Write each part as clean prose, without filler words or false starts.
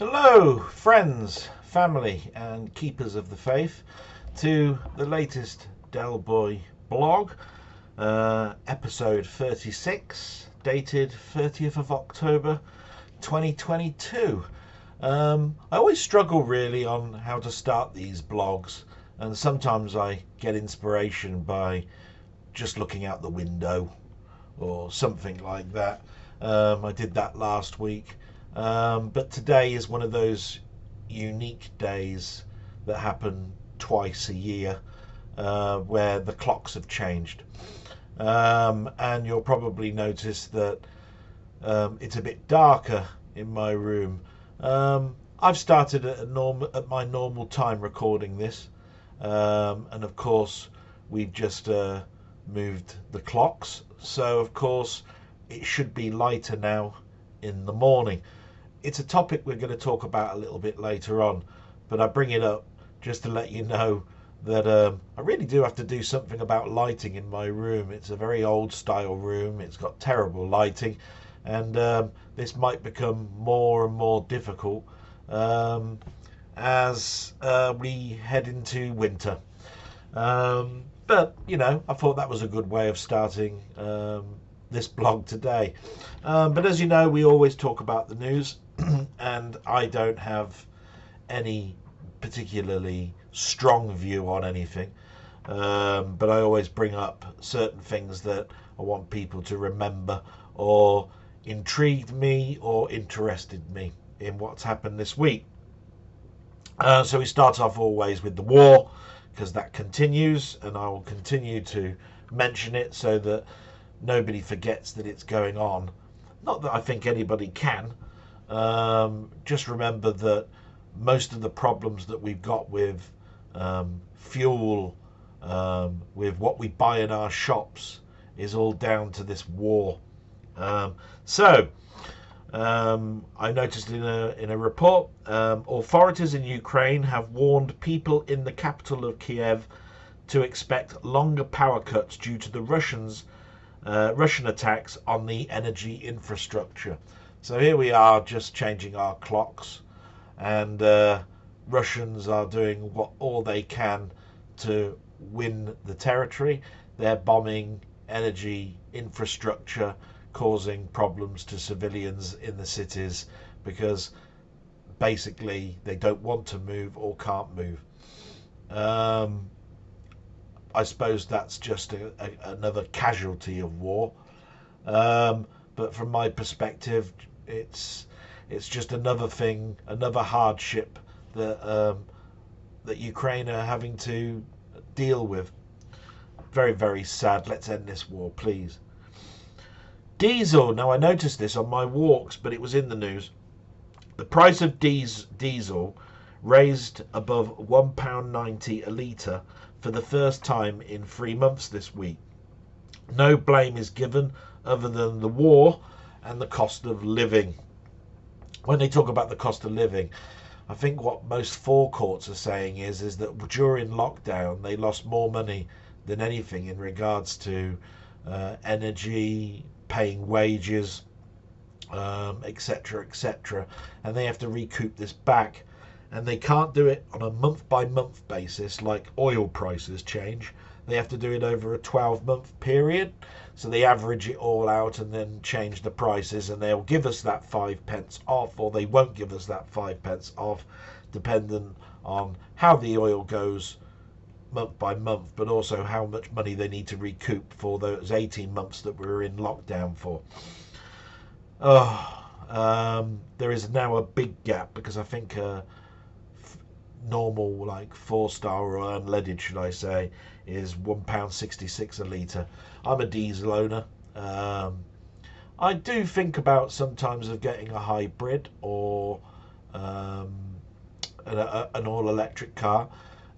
Hello, friends, family, and keepers of the faith, to the latest Del Boy blog, episode 36, dated 30th of October 2022. I always struggle really on how to start these blogs, and sometimes I get inspiration by just looking out the window or something like that. I did that last week. But today is one of those unique days that happen twice a year where the clocks have changed. And you'll probably notice that it's a bit darker in my room. I've started at my normal time recording this. And of course, we've just moved the clocks. So, of course, it should be lighter now in the morning. It's a topic we're going to talk about a little bit later on, but I bring it up just to let you know that I really do have to do something about lighting in my room. It's a very old style room. It's got terrible lighting, and this might become more and more difficult as we head into winter. But, you know, I thought that was a good way of starting this blog today. But as you know, we always talk about the news, and I don't have any particularly strong view on anything. But I always bring up certain things that I want people to remember, or intrigued me, or interested me in what's happened this week. So we start off always with the war, because that continues, and I will continue to mention it so that nobody forgets that it's going on. Not that I think anybody can. Just remember that most of the problems that we've got with fuel, with what we buy in our shops, is all down to this war. I noticed in a report, authorities in Ukraine have warned people in the capital of Kiev to expect longer power cuts due to the Russian attacks on the energy infrastructure. So here we are, just changing our clocks, and Russians are doing all they can to win the territory. They're bombing energy infrastructure, causing problems to civilians in the cities because basically they don't want to move or can't move. I suppose that's just another casualty of war. But from my perspective, it's just another thing, another hardship that that Ukraine are having to deal with. Very, very sad. Let's end this war, please. Diesel. Now, I noticed this on my walks, but it was in the news. The price of diesel raised above £1.90 a litre for the first time in 3 months this week. No blame is given other than the war and the cost of living. When they talk about the cost of living, I think what most forecourts are saying is that during lockdown they lost more money than anything in regards to energy, paying wages, etc., etc., and they have to recoup this back, and they can't do it on a month by month basis like oil prices change. They have to do it over a 12-month period, so they average it all out and then change the prices, and they'll give us that 5p off, or they won't give us that 5p off, dependent on how the oil goes month by month, but also how much money they need to recoup for those 18 months that we were in lockdown for. There is now a big gap, because I think normal, like 4-star or unleaded, should I say, is £1.66 a litre. I'm a diesel owner. I do think about sometimes of getting a hybrid or an all-electric car.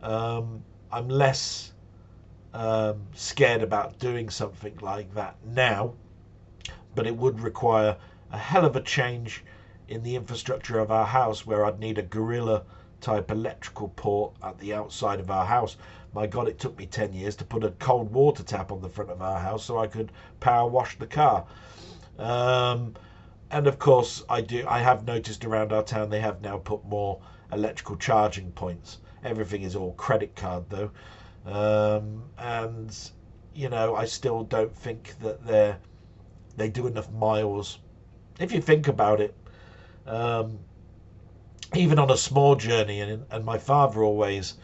I'm less scared about doing something like that now, but it would require a hell of a change in the infrastructure of our house, where I'd need a gorilla type electrical port at the outside of our house. My God, it took me 10 years to put a cold water tap on the front of our house so I could power wash the car. And of course, I have noticed around our town they have now put more electrical charging points. Everything is all credit card though, and you know, I still don't think that they do enough miles. If you think about it, um, even on a small journey, and my father always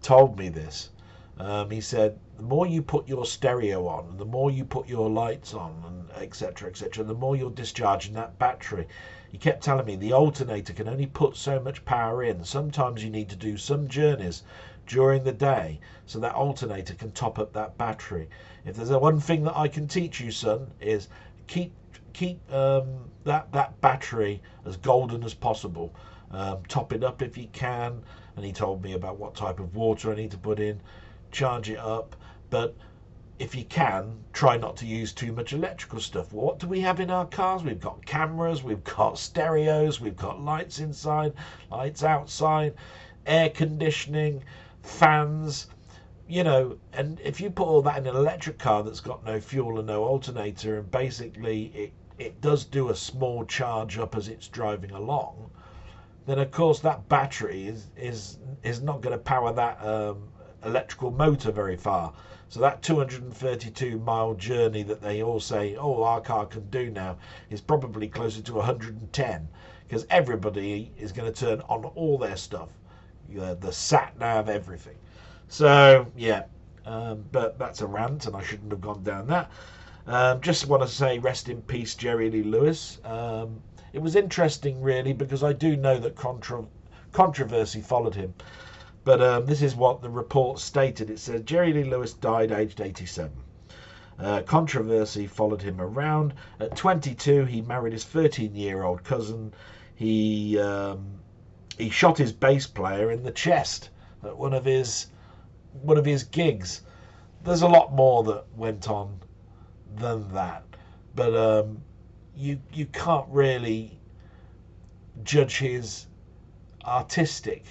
told me this. He said, the more you put your stereo on, and the more you put your lights on, and etc., etc., the more you're discharging that battery. He kept telling me the alternator can only put so much power in. Sometimes you need to do some journeys during the day so that alternator can top up that battery. If there's one thing that I can teach you, son, is keep that battery as golden as possible. Top it up if you can. And he told me about what type of water I need to put in, charge it up. But if you can, try not to use too much electrical stuff. What do we have in our cars? We've got cameras, we've got stereos, we've got lights inside, lights outside, air conditioning, fans, you know. And if you put all that in an electric car that's got no fuel and no alternator, and basically it does do a small charge up as it's driving along, then of course that battery is not going to power that electrical motor very far. So that 232-mile journey that they all say, oh, our car can do now, is probably closer to 110, because everybody is going to turn on all their stuff, the sat nav, everything. So yeah, but that's a rant, and I shouldn't have gone down that. Just want to say rest in peace, Jerry Lee Lewis. It was interesting, really, because I do know that controversy followed him. But this is what the report stated. It said Jerry Lee Lewis died aged 87. Controversy followed him around. At 22, he married his 13-year-old cousin. He shot his bass player in the chest at one of his gigs. There's a lot more that went on than that, but you can't really judge his artistic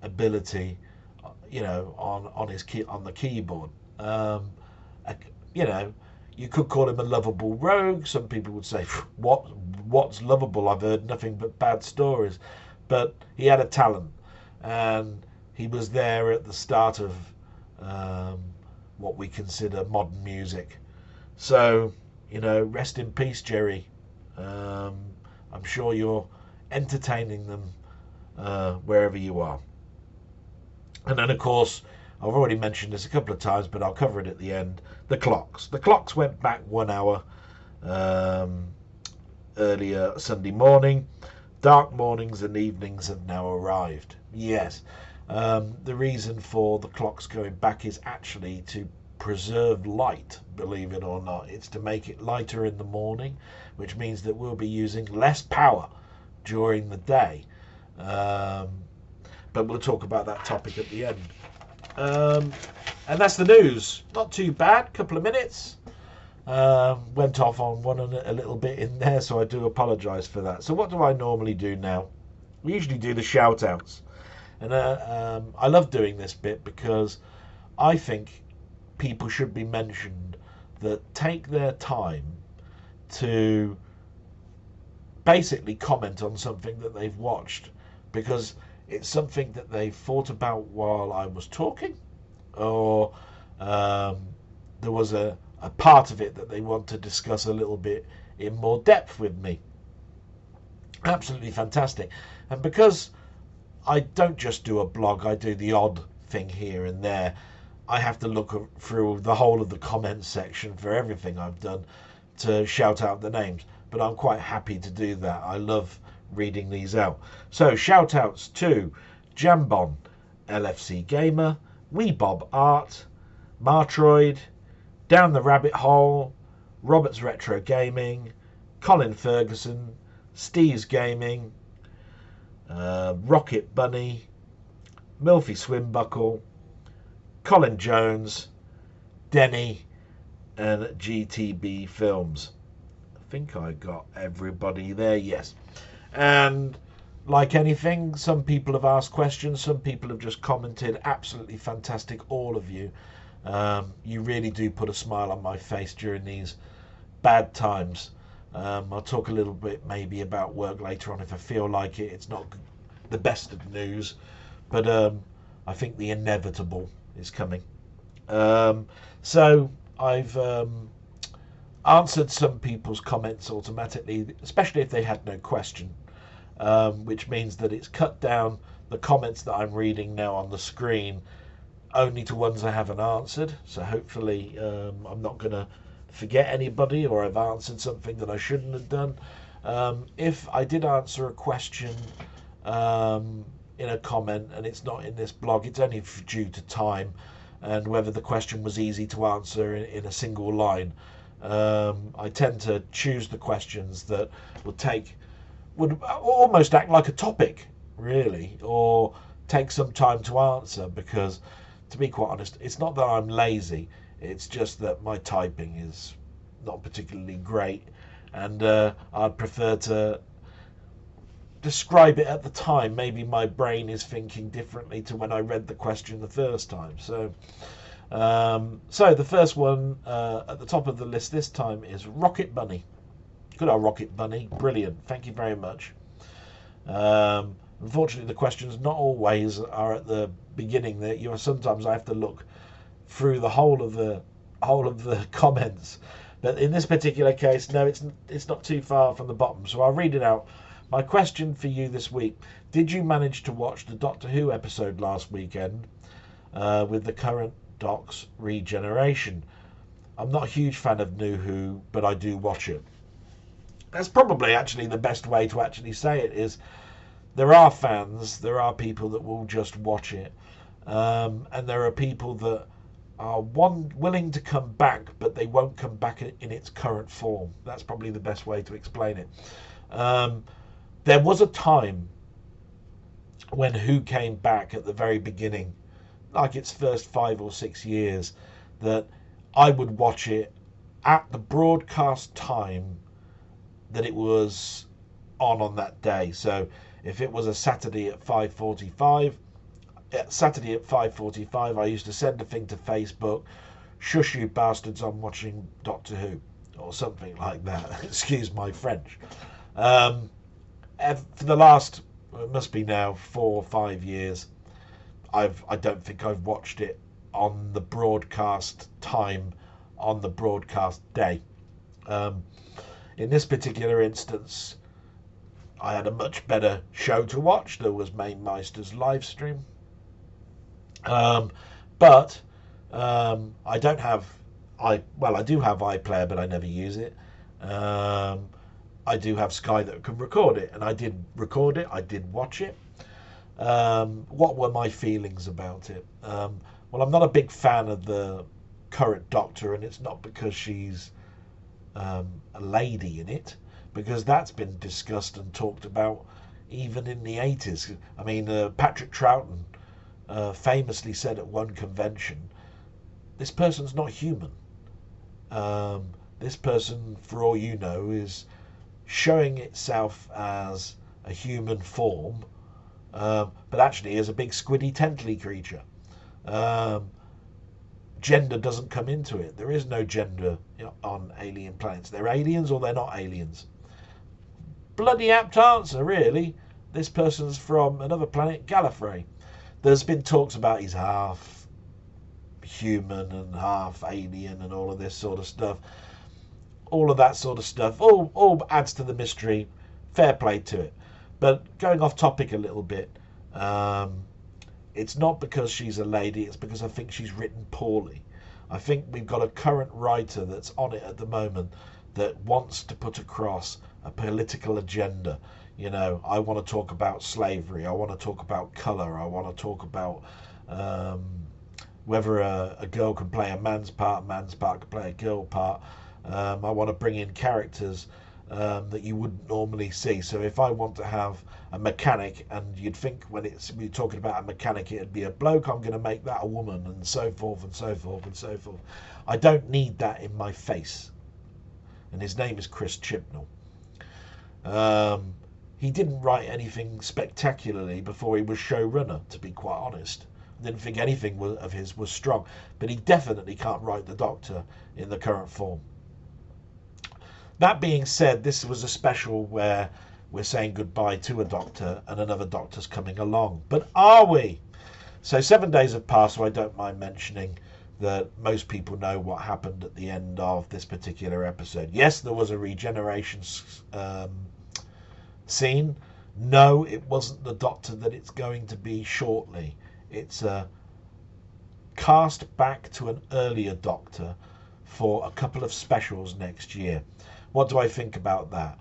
ability, you know, on the keyboard. You know, you could call him a lovable rogue. Some people would say, what's lovable? I've heard nothing but bad stories. But he had a talent, and he was there at the start of what we consider modern music. So, you know, rest in peace, Jerry. I'm sure you're entertaining them wherever you are. And then, of course, I've already mentioned this a couple of times, but I'll cover it at the end. The clocks. The clocks went back 1 hour earlier Sunday morning. Dark mornings and evenings have now arrived. Yes. The reason for the clocks going back is actually to preserve light, believe it or not. It's to make it lighter in the morning, which means that we'll be using less power during the day. But we'll talk about that topic at the end. And that's the news. Not too bad. Couple of minutes. Went off on one a little bit in there, so I do apologise for that. So what do I normally do now? We usually do the shout outs. And I love doing this bit because I think people should be mentioned that take their time to basically comment on something that they've watched, because it's something that they've thought about while I was talking, or there was a part of it that they want to discuss a little bit in more depth with me. Absolutely fantastic. And because I don't just do a blog, I do the odd thing here and there, I have to look through the whole of the comments section for everything I've done to shout out the names. But I'm quite happy to do that. I love reading these out. So shout outs to Jambon, LFC Gamer, Weebob Art, Martroid, Down the Rabbit Hole, Robert's Retro Gaming, Colin Ferguson, Steve's Gaming, Rocket Bunny, Milfy Swimbuckle, Colin Jones, Denny, and GTB Films. I think I got everybody there, yes. And like anything, some people have asked questions, some people have just commented. Absolutely fantastic, all of you. You really do put a smile on my face during these bad times. I'll talk a little bit maybe about work later on if I feel like it. It's not the best of news, but I think the inevitable is coming. So I've answered some people's comments automatically, especially if they had no question, which means that it's cut down the comments that I'm reading now on the screen only to ones I haven't answered. So hopefully I'm not going to forget anybody, or I've answered something that I shouldn't have done. If I did answer a question in a comment and it's not in this blog, it's only due to time and whether the question was easy to answer in a single line. I tend to choose the questions that would almost act like a topic, really, or take some time to answer, because to be quite honest, it's not that I'm lazy, it's just that my typing is not particularly great, and I'd prefer to describe it at the time. Maybe my brain is thinking differently to when I read the question the first time. So the first one at the top of the list this time is Rocket Bunny. Good old Rocket Bunny, brilliant, thank you very much. Unfortunately, the questions not always are at the beginning. That sometimes I have to look through the whole of the comments, but in this particular case, no, it's not too far from the bottom, so I'll read it out. My question for you this week: did you manage to watch the Doctor Who episode last weekend with the current Doc's regeneration? I'm not a huge fan of New Who, but I do watch it. That's probably actually the best way to actually say it. Is there are fans, there are people that will just watch it, and there are people that are willing to come back, but they won't come back in its current form. That's probably the best way to explain it. There was a time when Who came back at the very beginning, like its first 5 or 6 years, that I would watch it at the broadcast time that it was on that day. So if it was a Saturday at 5:45, I used to send a thing to Facebook: "Shush you bastards, I'm watching Doctor Who," or something like that. Excuse my French. For the last, it must be now 4 or 5 years, I don't think I've watched it on the broadcast time, on the broadcast day. In this particular instance, I had a much better show to watch. There was Mainmeister's live stream. But I don't have I do have iPlayer, but I never use it. I do have Sky that can record it, and I did record it. I did watch it. What were my feelings about it? Well, I'm not a big fan of the current Doctor, and it's not because she's a lady in it, because that's been discussed and talked about even in the 80s. I mean, Patrick Troughton famously said at one convention, "This person's not human. This person, for all you know, is showing itself as a human form, but actually is a big squiddy tently creature. Gender doesn't come into it. There is no gender on alien planets. They're aliens or they're not aliens." Bloody apt answer, really. This person's from another planet, Gallifrey. There's been talks about he's half human and half alien and all of this sort of stuff. All of that sort of stuff all adds to the mystery. Fair play to it. But going off topic a little bit, it's not because she's a lady, it's because I think she's written poorly. I think we've got a current writer that's on it at the moment that wants to put across a political agenda. I want to talk about slavery, I want to talk about colour, I want to talk about whether a girl can play a man's part can play a girl part. I want to bring in characters that you wouldn't normally see. So if I want to have a mechanic, and you'd think when we're talking about a mechanic it'd be a bloke, I'm going to make that a woman, and so forth and so forth and so forth. I don't need that in my face. And his name is Chris Chibnall. He didn't write anything spectacularly before he was showrunner, to be quite honest. I didn't think anything of his was strong, but he definitely can't write the Doctor in the current form. That being said, this was a special where we're saying goodbye to a doctor and another doctor's coming along. But are we? So 7 days have passed, so I don't mind mentioning that most people know what happened at the end of this particular episode. Yes, there was a regeneration scene. No, it wasn't the doctor that it's going to be shortly. It's a cast back to an earlier doctor for a couple of specials next year. What do I think about that?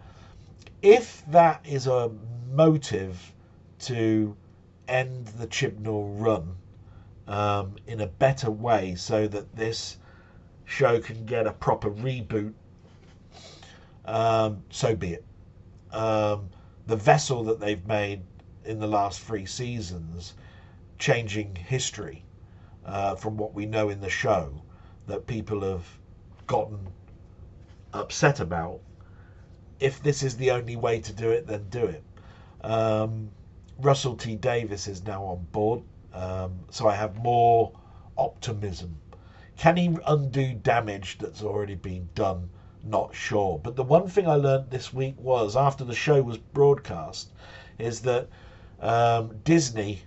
If that is a motive to end the Chibnall run in a better way so that this show can get a proper reboot, so be it. The vessel that they've made in the last 3 seasons, changing history from what we know in the show, that people have gotten upset about. If this is the only way to do it, then do it. Russell T Davies is now on board, so I have more optimism. Can he undo damage that's already been done? Not sure. But the one thing I learned this week was, after the show was broadcast, is that Disney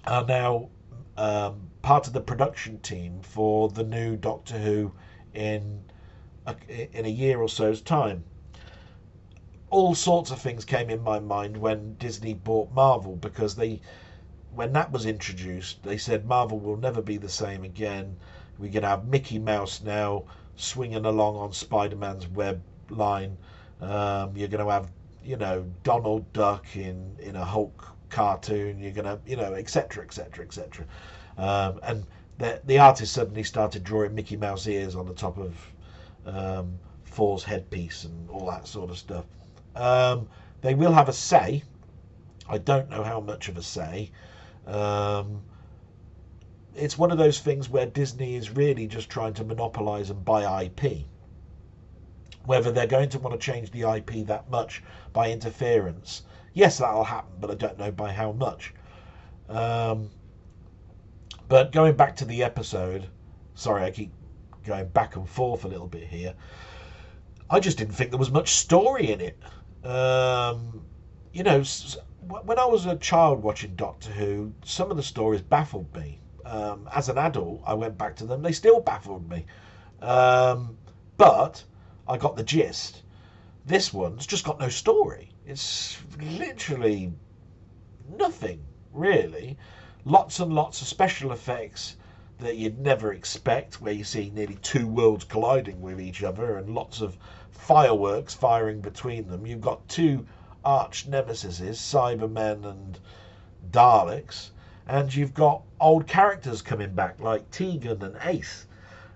are now part of the production team for the new Doctor Who in a year or so's time. All sorts of things came in my mind when Disney bought Marvel, because when that was introduced, they said Marvel will never be the same again. We're going to have Mickey Mouse now swinging along on Spider-Man's web line. You're going to have, Donald Duck in a Hulk cartoon. You're going to, etc., etc., etc. And the artist suddenly started drawing Mickey Mouse ears on the top of Thor's headpiece and all that sort of stuff. They will have a say. I don't know how much of a say. It's one of those things where Disney is really just trying to monopolise and buy IP. Whether they're going to want to change the IP that much by interference, yes, that'll happen, but I don't know by how much. But going back to the episode, sorry, I keep going back and forth a little bit here. I just didn't think there was much story in it. When I was a child watching Doctor Who, some of the stories baffled me. As an adult, I went back to them. They still baffled me. But I got the gist. This one's just got no story. It's literally nothing, really. Lots and lots of special effects that you'd never expect, where you see nearly 2 worlds colliding with each other and lots of fireworks firing between them. You've got 2 arch nemesis, Cybermen and Daleks, and you've got old characters coming back like Tegan and Ace.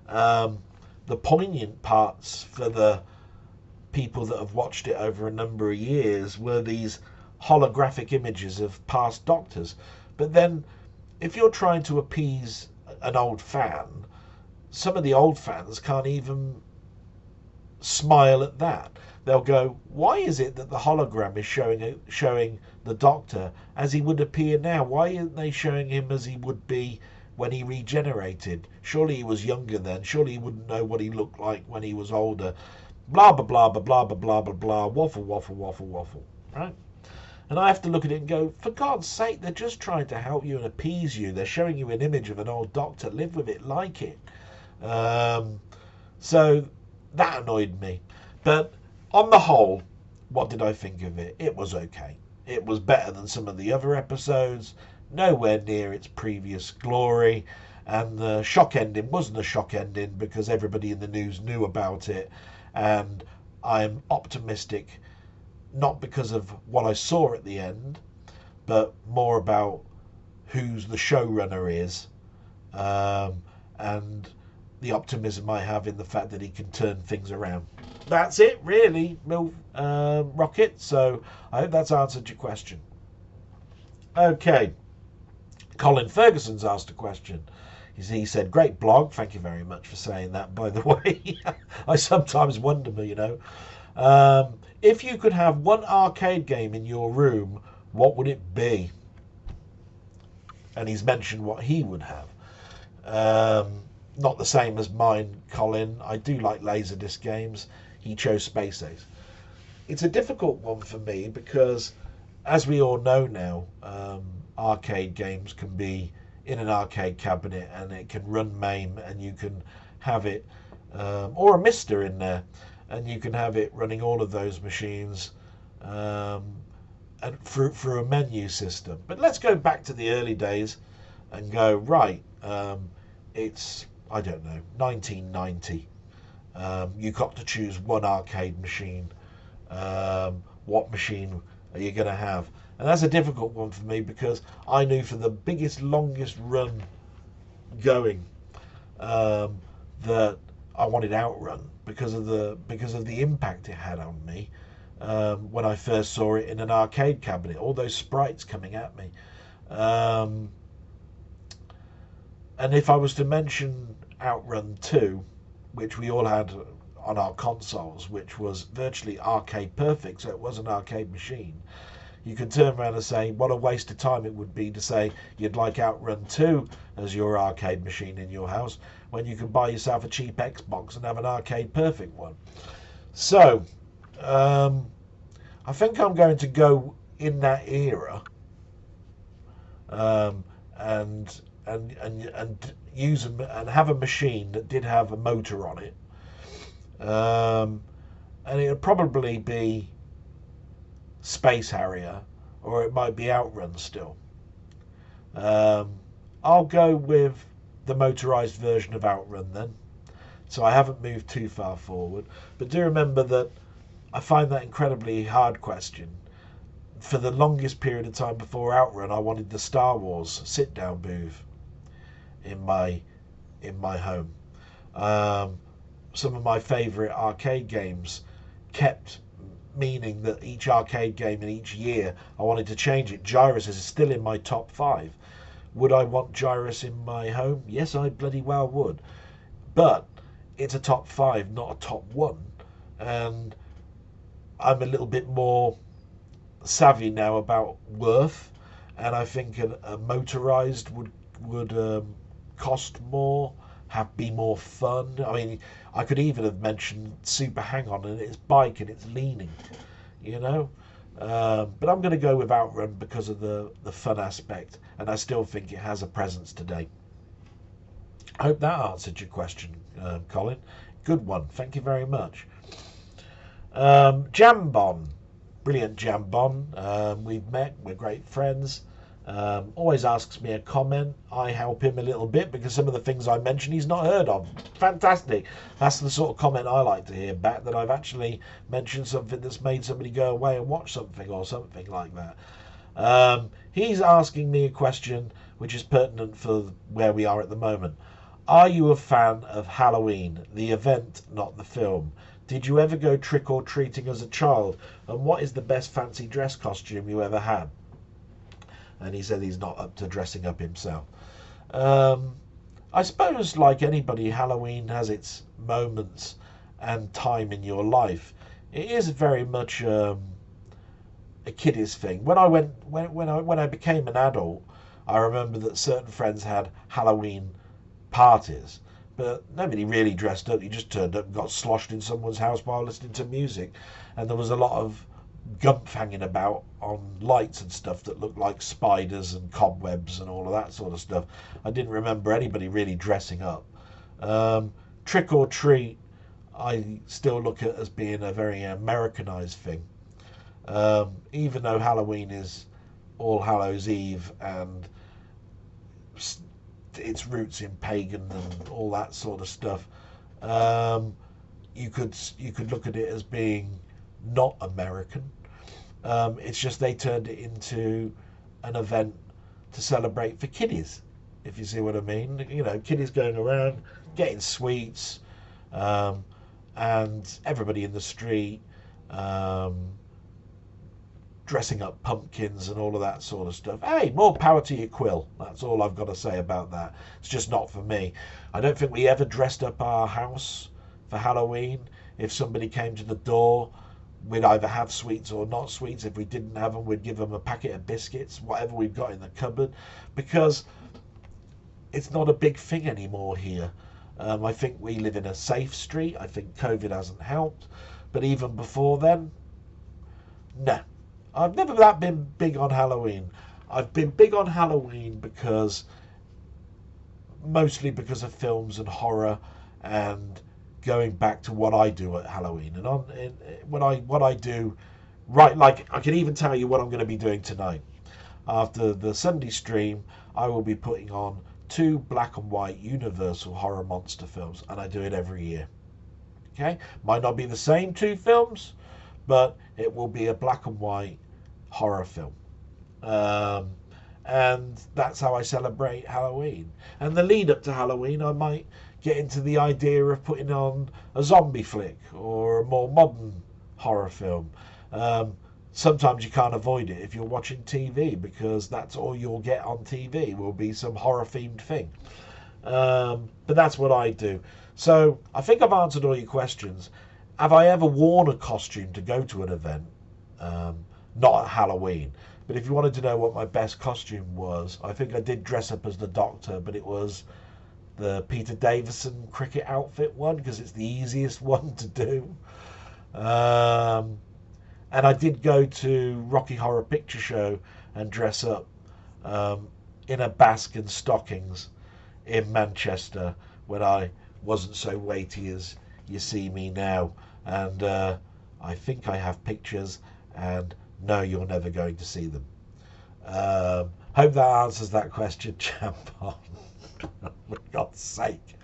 The poignant parts for the people that have watched it over a number of years were these holographic images of past Doctors. But then, if you're trying to appease an old fan, some of the old fans can't even smile at that. They'll go, why is it that the hologram is showing the Doctor as he would appear now? Why aren't they showing him as he would be when he regenerated? Surely he was younger then. Surely he wouldn't know what he looked like when he was older. Blah, blah, blah, blah, blah, blah, blah, blah, blah. Waffle, waffle, waffle, waffle. Right? And I have to look at it and go, for God's sake, they're just trying to help you and appease you. They're showing you an image of an old Doctor. Live with it, like it. So that annoyed me. But on the whole, what did I think of it? It was okay. It was better than some of the other episodes. Nowhere near its previous glory. And the shock ending wasn't a shock ending because everybody in the news knew about it. And I'm optimistic, not because of what I saw at the end, but more about who's the showrunner is, and the optimism I have in the fact that he can turn things around. That's it, really, Rocket. So I hope that's answered your question. Okay. Colin Ferguson's asked a question. He said, great blog. Thank you very much for saying that, by the way. I sometimes wonder, if you could have one arcade game in your room, what would it be? And he's mentioned what he would have. Not the same as mine, Colin. I do like Laserdisc games. he chose Space Ace. It's a difficult one for me because, as we all know now, arcade games can be in an arcade cabinet and it can run MAME, and you can have it, or a Mister in there, and you can have it running all of those machines and through a menu system. But let's go back to the early days and go, right, it's, I don't know, 1990. You got to choose one arcade machine. What machine are you going to have? And that's a difficult one for me because I knew for the biggest, longest run going that I wanted Outrun because of the impact it had on me when I first saw it in an arcade cabinet. All those sprites coming at me. And if I was to mention Outrun 2, which we all had on our consoles, which was virtually arcade perfect, so it was an arcade machine, you could turn around and say what a waste of time it would be to say you'd like Outrun 2 as your arcade machine in your house when you could buy yourself a cheap Xbox and have an arcade perfect one. So I think I'm going to go in that era and use and have a machine that did have a motor on it, and it would probably be Space Harrier, or it might be Outrun still. I'll go with the motorized version of Outrun then, so I haven't moved too far forward. But do remember that I find that incredibly hard question. For the longest period of time before Outrun, I wanted the Star Wars sit-down booth in my home. Some of my favourite arcade games kept meaning that each arcade game in each year I wanted to change it. Gyruss is still in my top 5. Would I want Gyruss in my home? Yes, I bloody well would. But it's a top 5, not a top 1. And I'm a little bit more savvy now about worth, and I think a motorized would cost more, be more fun. I mean, I could even have mentioned Super Hang-On and its bike and its leaning, you know. But I'm going to go with Outrun because of the fun aspect, and I still think it has a presence today. I hope that answered your question, Colin. Good one. Thank you very much. Jambon. Brilliant Jambon. We've met. We're great friends. Always asks me a comment. I help him a little bit because some of the things I mention he's not heard of. Fantastic. That's the sort of comment I like to hear back, that I've actually mentioned something that's made somebody go away and watch something or something like that. He's asking me a question which is pertinent for where we are at the moment. Are you a fan of Halloween, the event, not the film? Did you ever go trick-or-treating as a child? And what is the best fancy dress costume you ever had? And he said he's not up to dressing up himself. I suppose, like anybody, Halloween has its moments and time in your life. It is very much a kiddies thing. When I became an adult, I remember that certain friends had Halloween parties, but nobody really dressed up. You just turned up and got sloshed in someone's house while listening to music, and there was a lot of gump hanging about on lights and stuff that looked like spiders and cobwebs and all of that sort of stuff. I didn't remember anybody really dressing up. Trick or treat, I still look at as being a very Americanized thing. Even though Halloween is All Hallows Eve and its roots in pagan and all that sort of stuff, you could look at it as being not American. It's just they turned it into an event to celebrate for kiddies, if you see what I mean. You know, kiddies going around getting sweets, and everybody in the street dressing up pumpkins and all of that sort of stuff. Hey, more power to your quill. That's all I've got to say about that. It's just not for me. I don't think we ever dressed up our house for Halloween. If somebody came to the door, we'd either have sweets or not sweets. If we didn't have them, we'd give them a packet of biscuits, whatever we've got in the cupboard, because it's not a big thing anymore here. I think we live in a safe street. I think COVID hasn't helped. But even before then, no. I've never that been big on Halloween. I've been big on Halloween mostly because of films and horror, and going back to what I do at Halloween. And what I do, right, like I can even tell you what I'm going to be doing tonight. After the Sunday stream, I will be putting on 2 black and white Universal horror monster films, and I do it every year. Okay, might not be the same 2 films, but it will be a black and white horror film. And that's how I celebrate Halloween. And the lead up to Halloween, I might get into the idea of putting on a zombie flick or a more modern horror film. Sometimes you can't avoid it if you're watching TV, because that's all you'll get on TV will be some horror themed thing. But that's what I do. So I think I've answered all your questions. Have I ever worn a costume to go to an event? Not at Halloween. But if you wanted to know what my best costume was, I think I did dress up as the Doctor, but it was the Peter Davison cricket outfit one, because it's the easiest one to do. And I did go to Rocky Horror Picture Show and dress up in a basque and stockings in Manchester when I wasn't so weighty as you see me now. And I think I have pictures, and no, you're never going to see them. Hope that answers that question, Champon. For God's sake.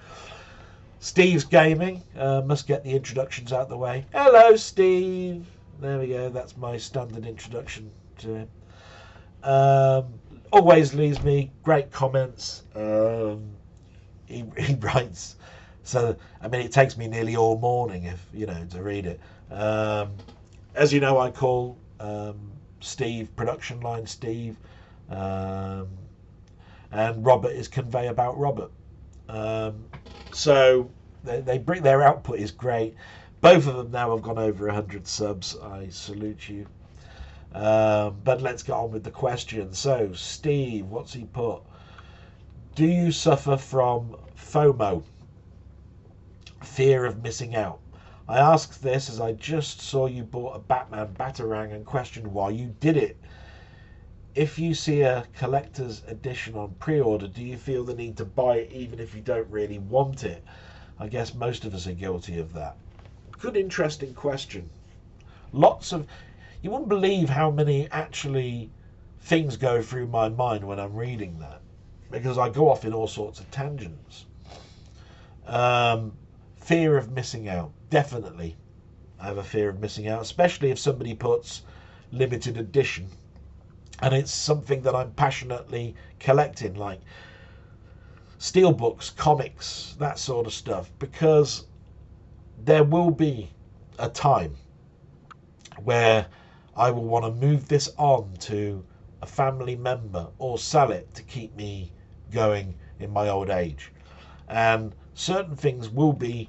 Steve's Gaming. Must get the introductions out the way. Hello, Steve. There we go. That's my standard introduction to him. Always leaves me great comments. He writes. So, I mean, it takes me nearly all morning to read it. As you know, I call Steve Production Line Steve, and Robert is Convey About Robert. So they bring their output is great. Both of them now have gone over 100 subs. I salute you. But let's get on with the question. So Steve, what's he put? Do you suffer from FOMO, fear of missing out? I asked this as I just saw you bought a Batman Batarang and questioned why you did it. If you see a collector's edition on pre-order, do you feel the need to buy it even if you don't really want it? I guess most of us are guilty of that. Good, interesting question. You wouldn't believe how many actually things go through my mind when I'm reading that, because I go off in all sorts of tangents. Fear of missing out. Definitely I have a fear of missing out, especially if somebody puts limited edition and it's something that I'm passionately collecting, like steelbooks, comics, that sort of stuff, because there will be a time where I will want to move this on to a family member or sell it to keep me going in my old age. And certain things will be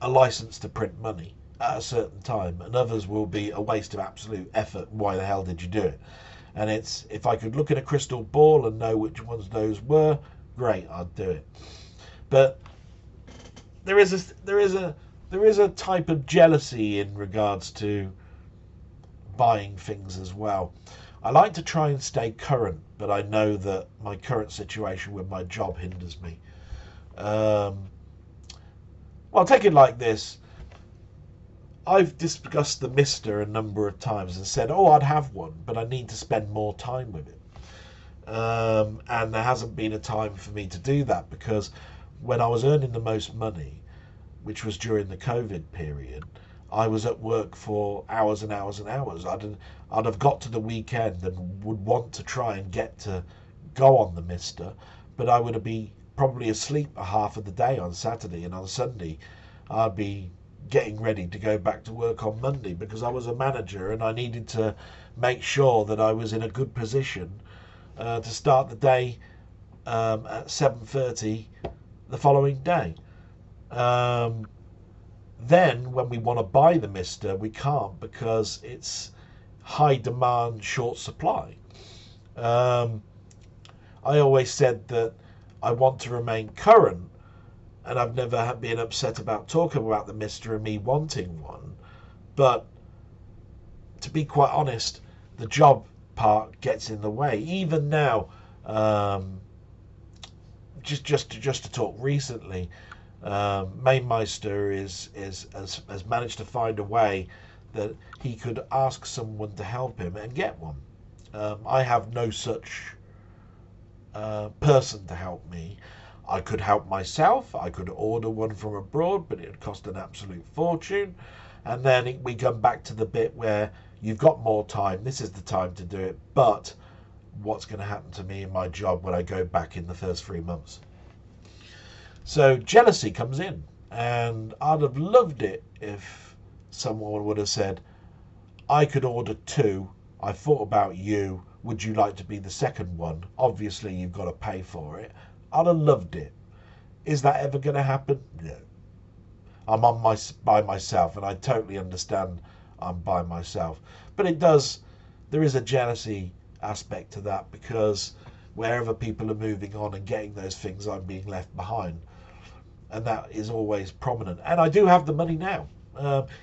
a license to print money at a certain time, and others will be a waste of absolute effort. Why the hell did you do it? And it's, if I could look at a crystal ball and know which ones those were, great, I'd do it. But there is a type of jealousy in regards to buying things as well. I like to try and stay current, but I know that my current situation with my job hinders me. Well, take it like this. I've discussed the Mister a number of times and said, oh, I'd have one, but I need to spend more time with it. And there hasn't been a time for me to do that, because when I was earning the most money, which was during the COVID period, I was at work for hours and hours and hours. I'd have got to the weekend and would want to try and get to go on the Mister, but I would be probably asleep a half of the day on Saturday, and on Sunday I'd be getting ready to go back to work on Monday, because I was a manager and I needed to make sure that I was in a good position to start the day at 7:30 the following day. Then when we want to buy the Mister, we can't, because it's high demand, short supply. I always said that I want to remain current, and I've never been upset about talking about the Mister and me wanting one. But to be quite honest, the job part gets in the way. Even now, just to talk recently, Mainmeister has managed to find a way that he could ask someone to help him and get one. I have no such person to help me. I could help myself. I could order one from abroad, but it would cost an absolute fortune. And then we come back to the bit where you've got more time. This is the time to do it. But what's going to happen to me in my job when I go back in the first 3 months? So jealousy comes in. And I'd have loved it if someone would have said, I could order 2. I thought about you. Would you like to be the second one? Obviously, you've got to pay for it. I'd have loved it. Is that ever going to happen? No. I'm by myself, and I totally understand I'm by myself. But there is a jealousy aspect to that, because wherever people are moving on and getting those things, I'm being left behind. And that is always prominent. And I do have the money now.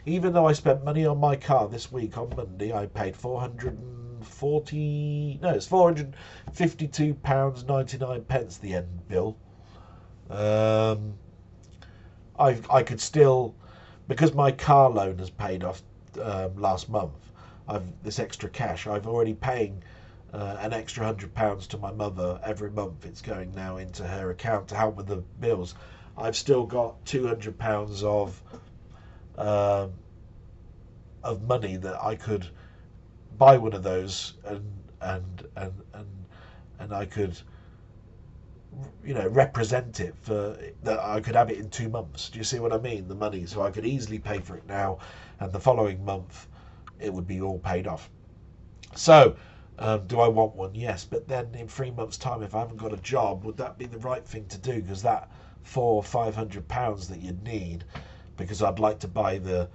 Even though I spent money on my car this week on Monday, I paid it's £452.99 the end bill. I could still, because my car loan has paid off last month, this extra cash, I've already paying an extra £100 to my mother every month. It's going now into her account to help with the bills. I've still got £200 of money that I could buy one of those and I could, represent it for that. I could have it in 2 months. Do you see what I mean? The money, so I could easily pay for it now, and the following month it would be all paid off. So do I want one? Yes, but then in 3 months' time, if I haven't got a job, would that be the right thing to do? Because that £400 or £500 that you'd need, because I'd like to buy the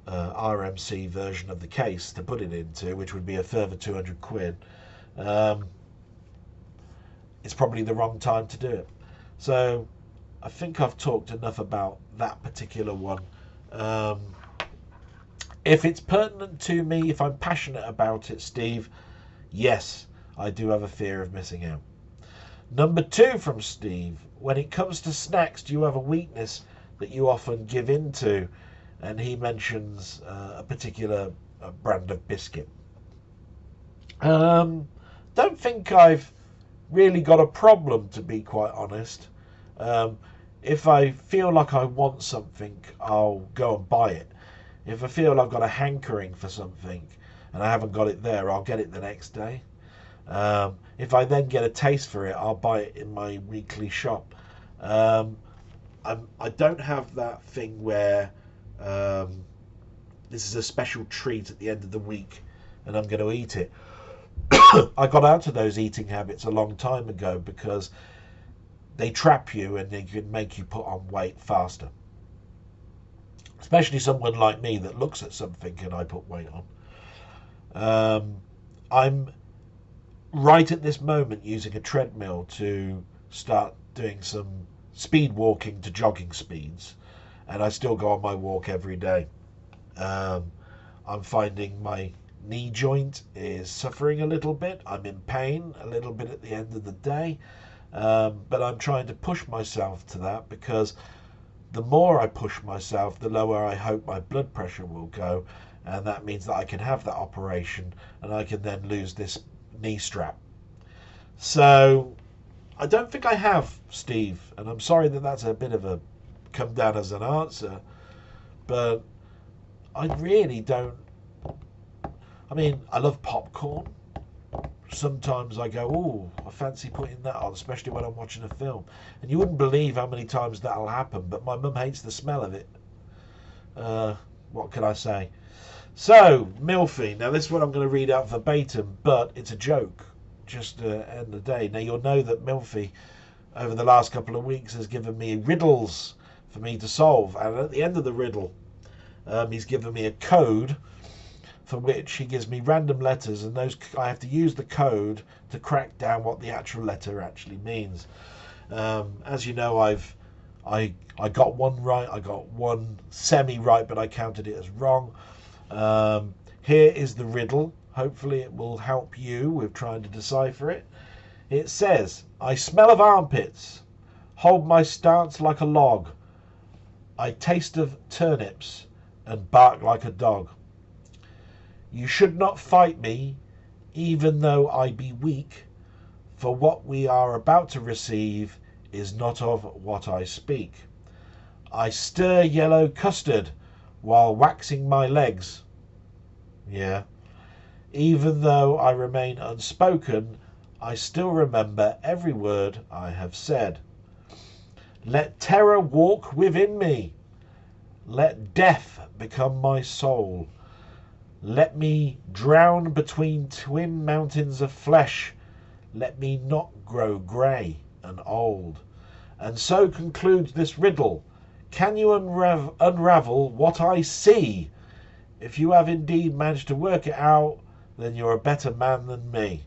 RMC version of the case to put it into, which would be a further £200. It's probably the wrong time to do it. So I think I've talked enough about that particular one. If it's pertinent to me, if I'm passionate about it, Steve, yes, I do have a fear of missing out. Number 2 from Steve: when it comes to snacks, do you have a weakness that you often give in to? And he mentions a particular brand of biscuit. Don't think I've really got a problem, to be quite honest. If I feel like I want something, I'll go and buy it. If I feel I've got a hankering for something and I haven't got it there, I'll get it the next day. If I then get a taste for it, I'll buy it in my weekly shop. I don't have that thing where this is a special treat at the end of the week and I'm going to eat it. I got out of those eating habits a long time ago because they trap you and they can make you put on weight faster. Especially someone like me that looks at something and I put weight on. I'm right at this moment using a treadmill to start doing some speed walking to jogging speeds, and I still go on my walk every day. I'm finding my knee joint is suffering a little bit. I'm in pain a little bit at the end of the day, but I'm trying to push myself to that, because the more I push myself, the lower I hope my blood pressure will go, and that means that I can have that operation and I can then lose this knee strap. So I don't think I have, Steve, and I'm sorry that that's a bit of a come down as an answer, but I really don't. I mean, I love popcorn. Sometimes I go, oh, I fancy putting that on, especially when I'm watching a film. And you wouldn't believe how many times that'll happen, but my mum hates the smell of it. What can I say? So, Milfy. Now, this one I'm going to read out verbatim, but it's a joke, just to end the day. Now, you'll know that Milfy, over the last couple of weeks, has given me riddles for me to solve. And at the end of the riddle, he's given me a code for which he gives me random letters, and those I have to use the code to crack down what the actual letter actually means. As you know, I've I got one right, I got one semi right, but I counted it as wrong. Here is the riddle. Hopefully it will help you with trying to decipher it. It says, I smell of armpits, hold my stance like a log. I taste of turnips and bark like a dog. You should not fight me, even though I be weak, for what we are about to receive is not of what I speak. I stir yellow custard while waxing my legs. Yeah. Even though I remain unspoken, I still remember every word I have said. Let terror walk within me. Let death become my soul. Let me drown between twin mountains of flesh. Let me not grow grey and old. And so concludes this riddle. Can you unravel what I see? If you have indeed managed to work it out, then you're a better man than me.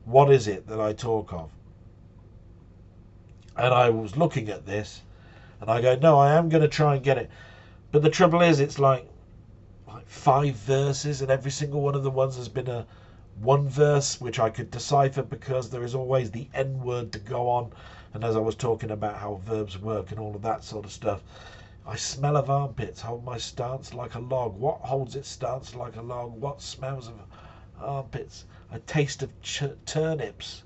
What is it that I talk of? And I was looking at this, and I go, no, I am going to try and get it. But the trouble is, it's like 5 verses, and every single one of the ones has been a one verse which I could decipher, because there is always the N word to go on. And as I was talking about how verbs work and all of that sort of stuff, I smell of armpits, hold my stance like a log. What holds its stance like a log? What smells of armpits? A taste of turnips,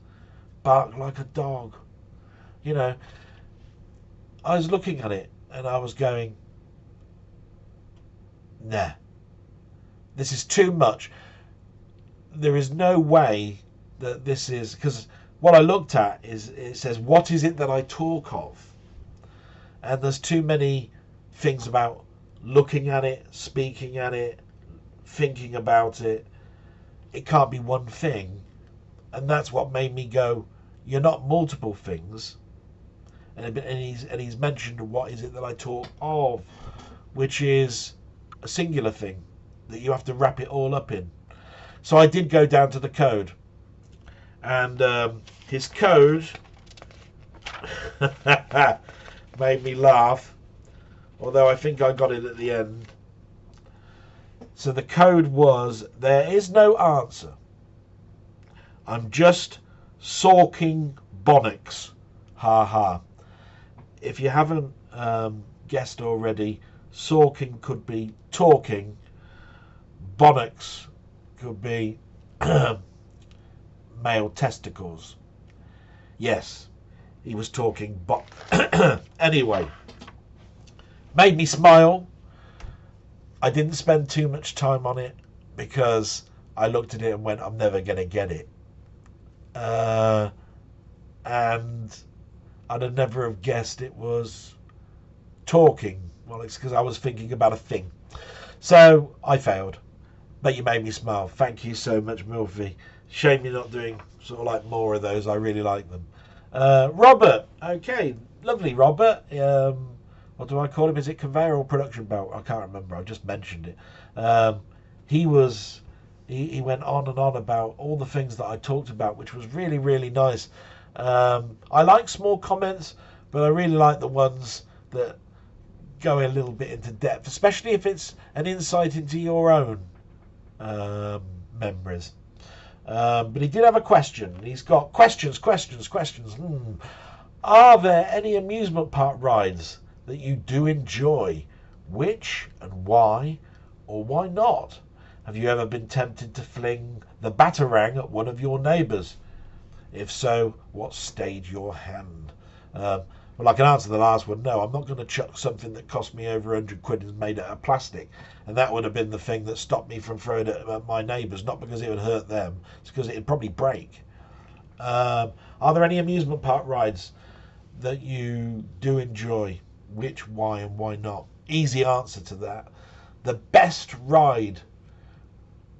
bark like a dog. You know, I was looking at it and I was going, nah, this is too much. There is no way that this is, because what I looked at is, it says, what is it that I talk of? And there's too many things about looking at it, speaking at it, thinking about it. It can't be one thing. And that's what made me go, you're not multiple things. And he's mentioned what is it that I talk of, which is a singular thing that you have to wrap it all up in. So I did go down to the code, and his code made me laugh, although I think I got it at the end. So the code was, there is no answer. I'm just sulking bonnets. Ha ha. If you haven't guessed already, sulking could be talking. Bonnets could be male testicles. Yes, he was talking anyway, made me smile. I didn't spend too much time on it because I looked at it and went, I'm never going to get it. And I'd have never have guessed it was talking. Well, it's because I was thinking about a thing. So I failed. But you made me smile. Thank you so much, Milfy. Shame you're not doing sort of like more of those. I really like them. Robert. Okay. Lovely, Robert. What do I call him? Is it conveyor or production belt? I can't remember. I just mentioned it. He went on and on about all the things that I talked about, which was really, really nice. I like small comments, but I really like the ones that go a little bit into depth, especially if it's an insight into your own memories. But he did have a question. He's got questions. Are there any amusement park rides that you do enjoy? Which and why, or why not? Have you ever been tempted to fling the batarang at one of your neighbours? If so, what stayed your hand? Well, I can answer the last one. No, I'm not going to chuck something that cost me over 100 quid and is made out of plastic. And that would have been the thing that stopped me from throwing it at my neighbours, not because it would hurt them, it's because it would probably break. Are there any amusement park rides that you do enjoy? Which, why, and why not? Easy answer to that. The best ride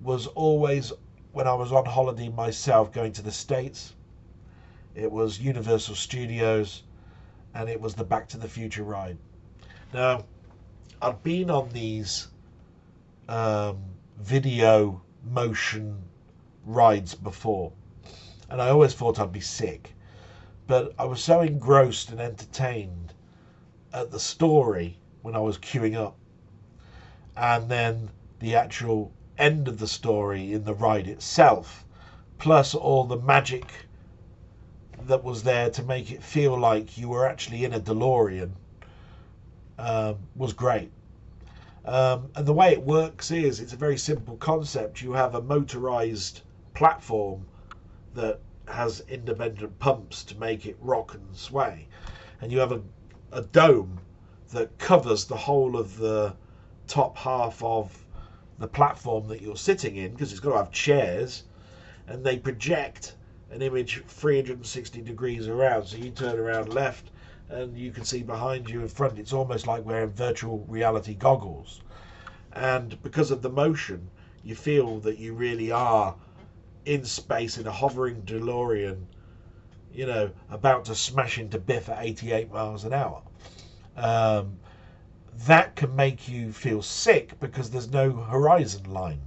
was always when I was on holiday myself, going to the States. It was Universal Studios, and it was the Back to the Future ride. Now, I'd been on these video motion rides before, and I always thought I'd be sick, but I was so engrossed and entertained at the story when I was queuing up, and then the actual end of the story in the ride itself, plus all the magic that was there to make it feel like you were actually in a DeLorean, was great. And the way it works is it's a very simple concept. You have a motorized platform that has independent pumps to make it rock and sway, and you have a dome that covers the whole of the top half of the platform that you're sitting in, because it's got to have chairs, and they project an image 360 degrees around, so you turn around left and you can see behind you in front. It's almost like wearing virtual reality goggles, and because of the motion you feel that you really are in space in a hovering DeLorean, you know, about to smash into Biff at 88 miles an hour. That can make you feel sick because there's no horizon line.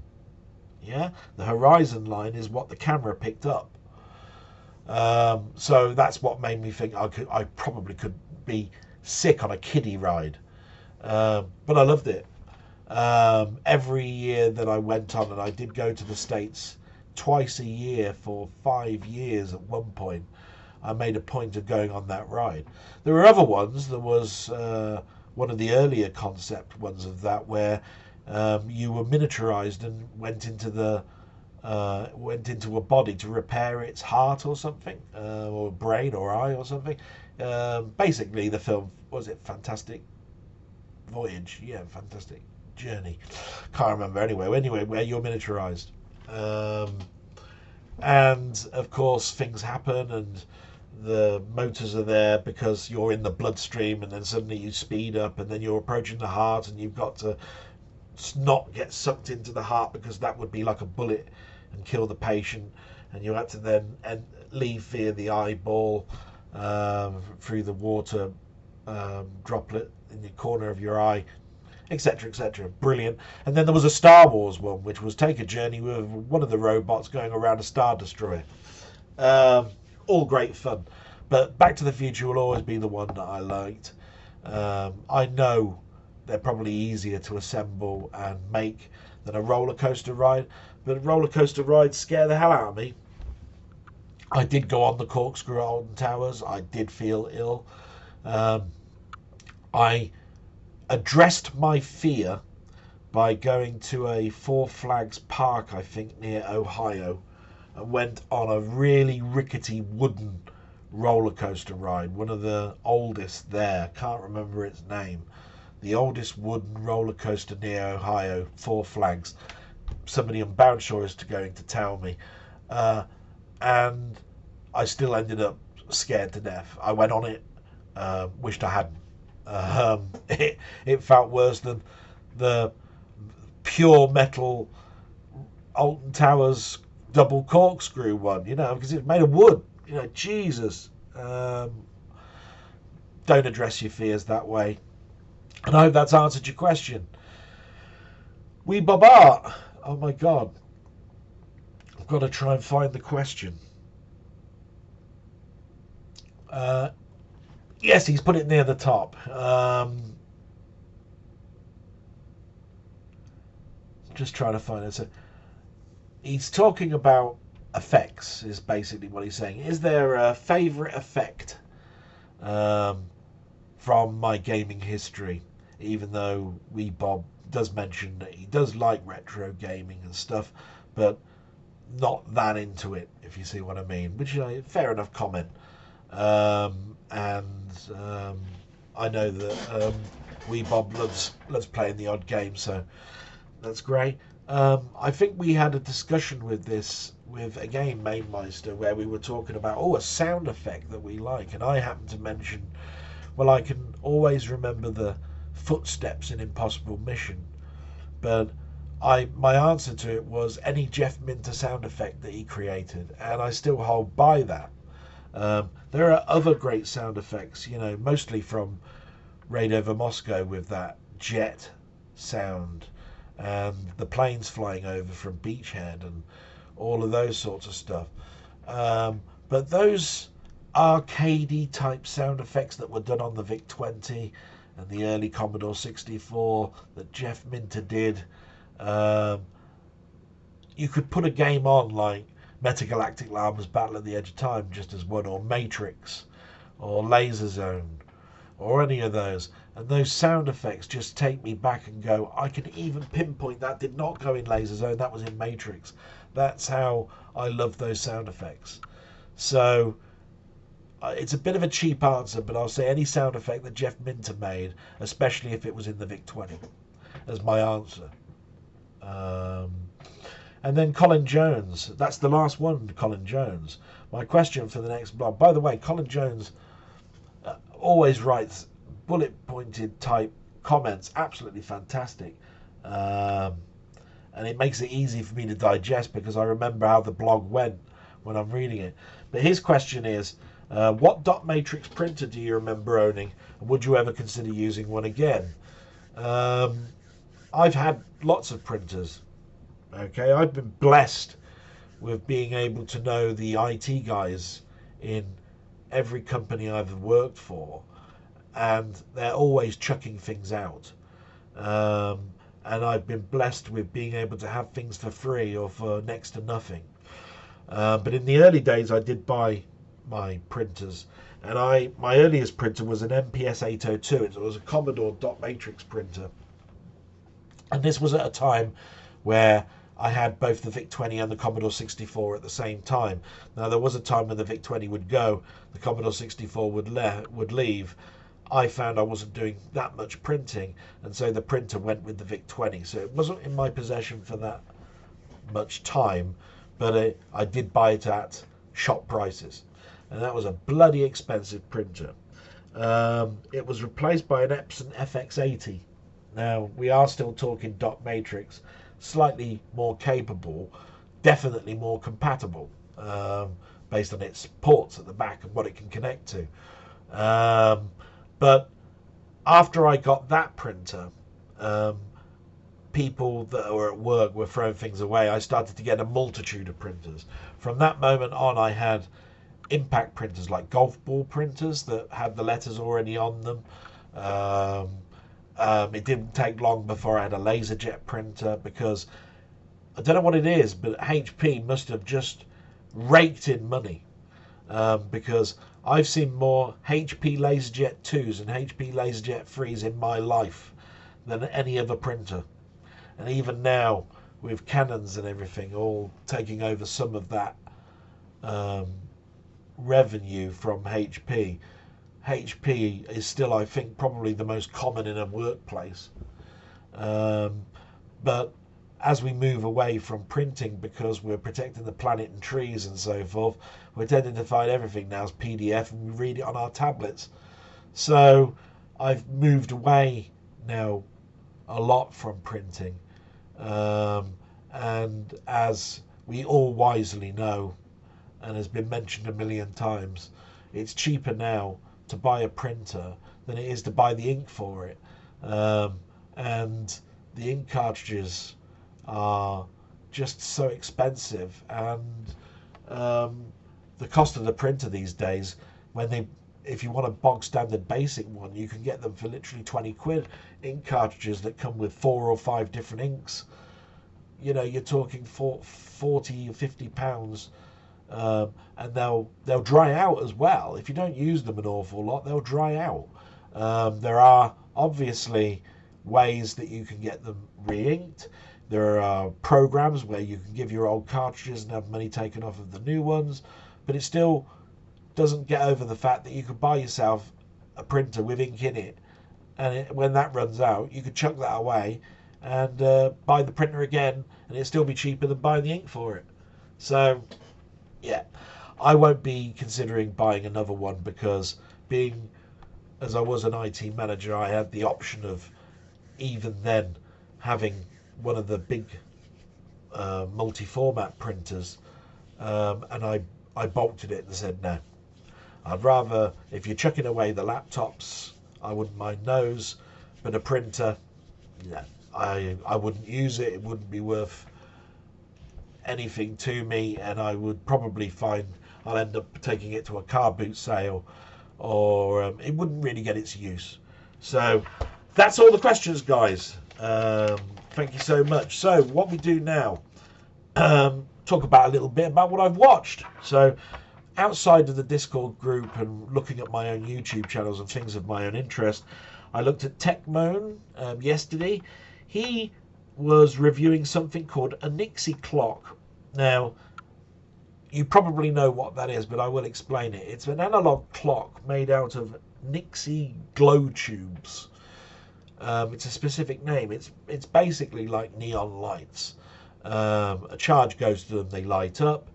Yeah, the horizon line is what the camera picked up. So that's what made me think I probably could be sick on a kiddie ride. But I loved it. Every year that I went on, and I did go to the States twice a year for 5 years at one point, I made a point of going on that ride. There were other ones. There was one of the earlier concept ones of that where you were miniaturized and went into a body to repair its heart or something, or brain or eye or something. Basically, the film was it Fantastic Voyage? Yeah, Fantastic Journey. Can't remember anyway, where you're miniaturized. And of course, things happen, and the motors are there because you're in the bloodstream, and then suddenly you speed up, and then you're approaching the heart, and you've got to not get sucked into the heart because that would be like a bullet and kill the patient, and you had to then leave via the eyeball, through the water droplet in the corner of your eye, etc., etc. Brilliant. And then there was a Star Wars one, which was take a journey with one of the robots going around a Star Destroyer. All great fun. But Back to the Future will always be the one that I liked. I know they're probably easier to assemble and make than a roller coaster ride, but roller coaster rides scare the hell out of me. I did go on the corkscrew at Alton Towers. I did feel ill. I addressed my fear by going to a Four Flags Park, I think, near Ohio, and went on a really rickety wooden roller coaster ride, one of the oldest there. Can't remember its name. The oldest wooden roller coaster near Ohio, Four Flags. Somebody on Boundshaw is going to tell me. And I still ended up scared to death. I went on it, wished I hadn't. It felt worse than the pure metal Alton Towers double corkscrew one, you know, because it's made of wood. You know, Jesus. Don't address your fears that way. And I hope that's answered your question. Wee Bob Art. Oh my God. I've got to try and find the question. Yes, he's put it near the top. Just trying to find it. So he's talking about effects, is basically what he's saying. Is there a favourite effect from my gaming history? Even though Wee Bob does mention that he does like retro gaming and stuff, but not that into it, if you see what I mean. Which is fair enough comment. I know that Wee Bob loves playing the odd game, so that's great. I think we had a discussion with this with again Mainmeister, where we were talking about a sound effect that we like, and I happened to mention, well, I can always remember the footsteps in Impossible Mission, but my answer to it was any Jeff Minter sound effect that he created, and I still hold by that. There are other great sound effects, you know, mostly from Raid Over Moscow with that jet sound and the planes flying over from Beachhead and all of those sorts of stuff. But those arcadey type sound effects that were done on the VIC-20 and the early Commodore 64 that Jeff Minter did. You could put a game on like Metagalactic Llama's Battle at the Edge of Time just as one, or Matrix, or Laser Zone, or any of those, and those sound effects just take me back and go, I can even pinpoint that did not go in Laser Zone, that was in Matrix. That's how I love those sound effects. So it's a bit of a cheap answer, but I'll say any sound effect that Jeff Minter made, especially if it was in the VIC-20, as my answer. And then Colin Jones. That's the last one, Colin Jones. My question for the next blog. By the way, Colin Jones always writes bullet-pointed type comments. Absolutely fantastic. And it makes it easy for me to digest because I remember how the blog went when I'm reading it. But his question is, what dot matrix printer do you remember owning? And would you ever consider using one again? I've had lots of printers. Okay, I've been blessed with being able to know the IT guys in every company I've worked for, and they're always chucking things out. And I've been blessed with being able to have things for free or for next to nothing. But in the early days, I did buy my printers, and my earliest printer was an MPS 802. It was a Commodore dot matrix printer, and this was at a time where I had both the VIC-20 and the Commodore 64 at the same time. Now, there was a time when the VIC-20 would go, the Commodore 64 would leave. I found I wasn't doing that much printing, and so the printer went with the VIC-20. So it wasn't in my possession for that much time, but I did buy it at shop prices. And that was a bloody expensive printer. It was replaced by an Epson FX80. Now, we are still talking dot matrix, slightly more capable, definitely more compatible, based on its ports at the back and what it can connect to. But after I got that printer, people that were at work were throwing things away. I started to get a multitude of printers. From that moment on, I had impact printers, like golf ball printers that had the letters already on them. It didn't take long before I had a LaserJet printer, because I don't know what it is, but HP must have just raked in money, because I've seen more HP LaserJet 2s and HP LaserJet 3s in my life than any other printer. And even now, with Canons and everything all taking over some of that revenue from HP, HP is still, I think, probably the most common in a workplace. But as we move away from printing, because we're protecting the planet and trees and so forth, we're tending to find everything now as PDF, and we read it on our tablets. So I've moved away now a lot from printing. And as we all wisely know, and has been mentioned a million times, it's cheaper now to buy a printer than it is to buy the ink for it. And the ink cartridges are just so expensive, and the cost of the printer these days, if you want a bog standard basic one, you can get them for literally 20 quid. Ink cartridges that come with 4 or 5 different inks, you know, you're talking 40 or 50 pounds. And they'll dry out as well. If you don't use them an awful lot, they'll dry out. There are obviously ways that you can get them re-inked. There are programs where you can give your old cartridges and have money taken off of the new ones, but it still doesn't get over the fact that you could buy yourself a printer with ink in it, and when that runs out, you could chuck that away and buy the printer again, and it'll still be cheaper than buying the ink for it. So yeah, I won't be considering buying another one, because being as I was an IT manager, I had the option of even then having one of the big multi-format printers, and I bolted it and said no. I'd rather, if you're chucking away the laptops, I wouldn't mind those, but a printer, yeah, I wouldn't use it. It wouldn't be worth anything to me, and I would probably find I'll end up taking it to a car boot sale, or it wouldn't really get its use. So that's all the questions, guys. Thank you so much. So what we do now, talk about a little bit about what I've watched. So outside of the Discord group and looking at my own YouTube channels and things of my own interest, I looked at Techmoan yesterday. He was reviewing something called a Nixie clock. Now, you probably know what that is, but I will explain it. It's an analog clock made out of Nixie glow tubes. It's a specific name. It's basically like neon lights. A charge goes to them, they light up,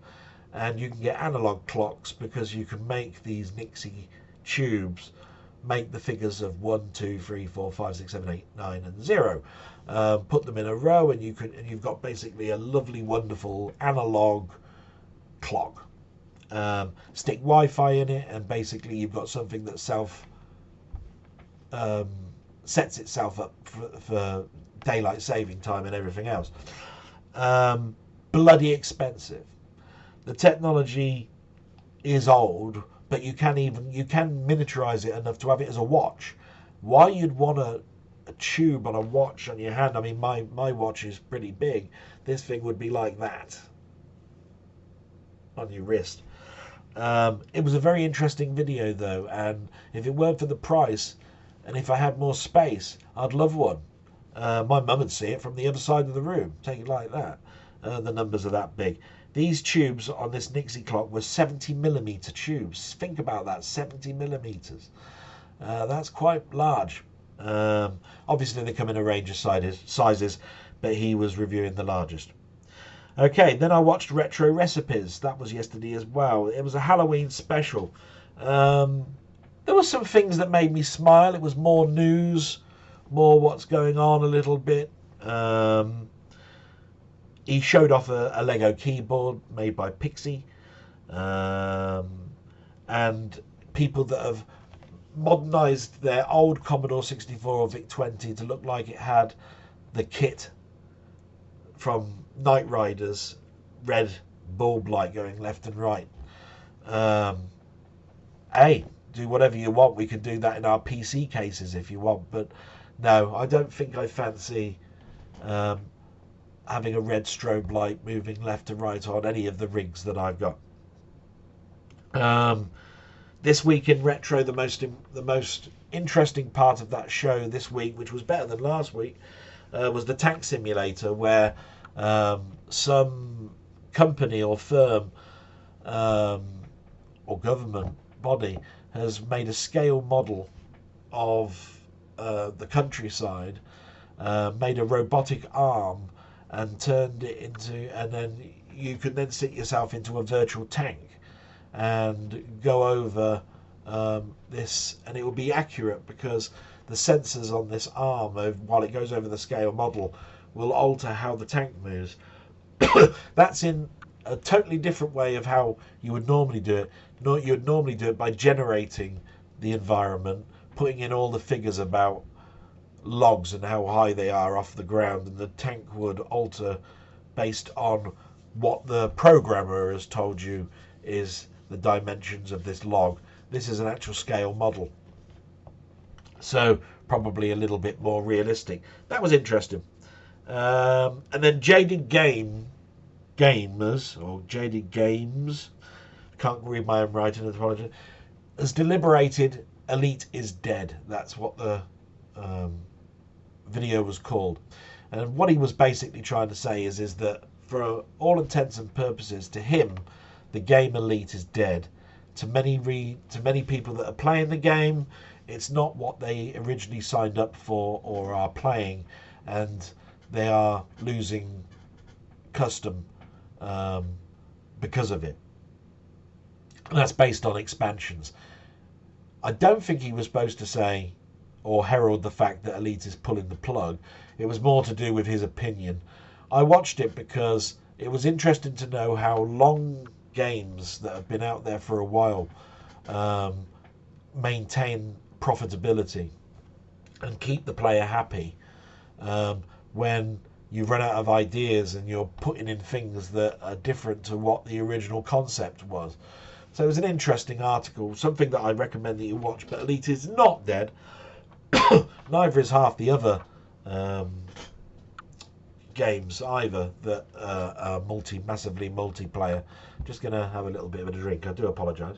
and you can get analog clocks because you can make these Nixie tubes make the figures of 1, 2, 3, 4, 5, 6, 7, 8, 9, and 0. Put them in a row, and you've got basically a lovely, wonderful analog clock. Stick Wi-Fi in it, and basically you've got something that sets itself up for daylight saving time and everything else. Bloody expensive. The technology is old, but you can miniaturize it enough to have it as a watch. Why you'd want a tube on a watch on your hand? I mean, my watch is pretty big. This thing would be like that on your wrist. It was a very interesting video though, and if it weren't for the price, and if I had more space, I'd love one. My mum would see it from the other side of the room. Take it like that. The numbers are that big. These tubes on this Nixie clock were 70mm tubes. Think about that, 70mm. That's quite large. Obviously they come in a range of sizes, but he was reviewing the largest. Okay, then I watched Retro Recipes. That was yesterday as well. It was a Halloween special. There were some things that made me smile. It was more news, more what's going on a little bit. He showed off a Lego keyboard made by Pixie, and people that have modernized their old Commodore 64 or VIC-20 to look like it had the kit from Knight Rider's red bulb light going left and right. Hey, do whatever you want. We can do that in our PC cases if you want, but no, I don't think I fancy having a red strobe light moving left to right on any of the rigs that I've got. This week in retro, the most interesting part of that show this week, which was better than last week, was the tank simulator, where some company or firm or government body has made a scale model of the countryside, made a robotic arm, and turned it into, and then you can then sit yourself into a virtual tank and go over this, and it will be accurate because the sensors on this arm, while it goes over the scale model, will alter how the tank moves. That's in a totally different way of how you would normally do it. You would normally do it by generating the environment, putting in all the figures about logs and how high they are off the ground, and the tank would alter based on what the programmer has told you is the dimensions of this log. This is an actual scale model, so probably a little bit more realistic. That was interesting. And then Jaded Gamers, or Jaded Games, can't read my own writing, apologies, has deliberated Elite is dead. That's what the video was called. And what he was basically trying to say is that for all intents and purposes, to him, the game Elite is dead. To many people that are playing the game, it's not what they originally signed up for or are playing, and they are losing custom because of it. And that's based on expansions. I don't think he was supposed to say or herald the fact that Elite is pulling the plug. It was more to do with his opinion. I watched it because it was interesting to know how long games that have been out there for a while maintain profitability and keep the player happy when you run out of ideas and you're putting in things that are different to what the original concept was. So it was an interesting article, something that I recommend that you watch. But Elite is not dead. Neither is half the other games either that are massively multiplayer. Just going to have a little bit of a drink. I do apologise.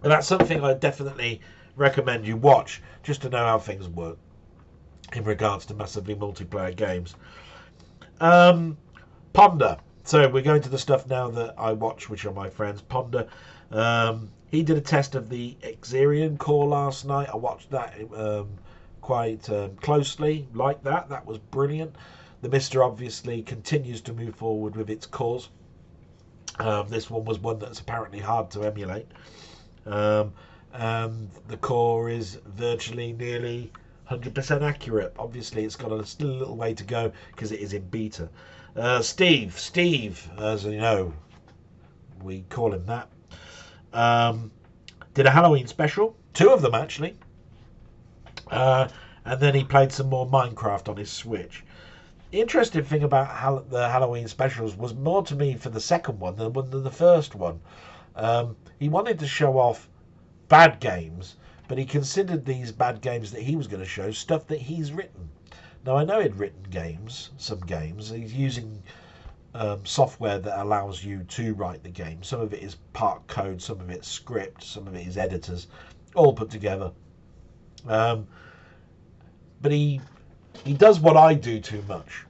And that's something I definitely recommend you watch, just to know how things work in regards to massively multiplayer games. Ponder. So we're going to the stuff now that I watch, which are my friends. Ponder. He did a test of the Xerion core last night. I watched that quite closely. Like that. That was brilliant. The Mister obviously continues to move forward with its cores. This one was one that's apparently hard to emulate. And the core is virtually nearly 100% accurate. Obviously, it's got still a little way to go because it is in beta. Steve, as you know, we call him that, did a Halloween special, 2 of them actually, and then he played some more Minecraft on his Switch. The interesting thing about the Halloween specials was more to me for the second one than the first one. He wanted to show off bad games, but he considered these bad games that he was going to show stuff that he's written. Now, I know he'd written some games. He's using software that allows you to write the game. Some of it is part code, some of it's script, some of it is editors, all put together. But he does what I do too much.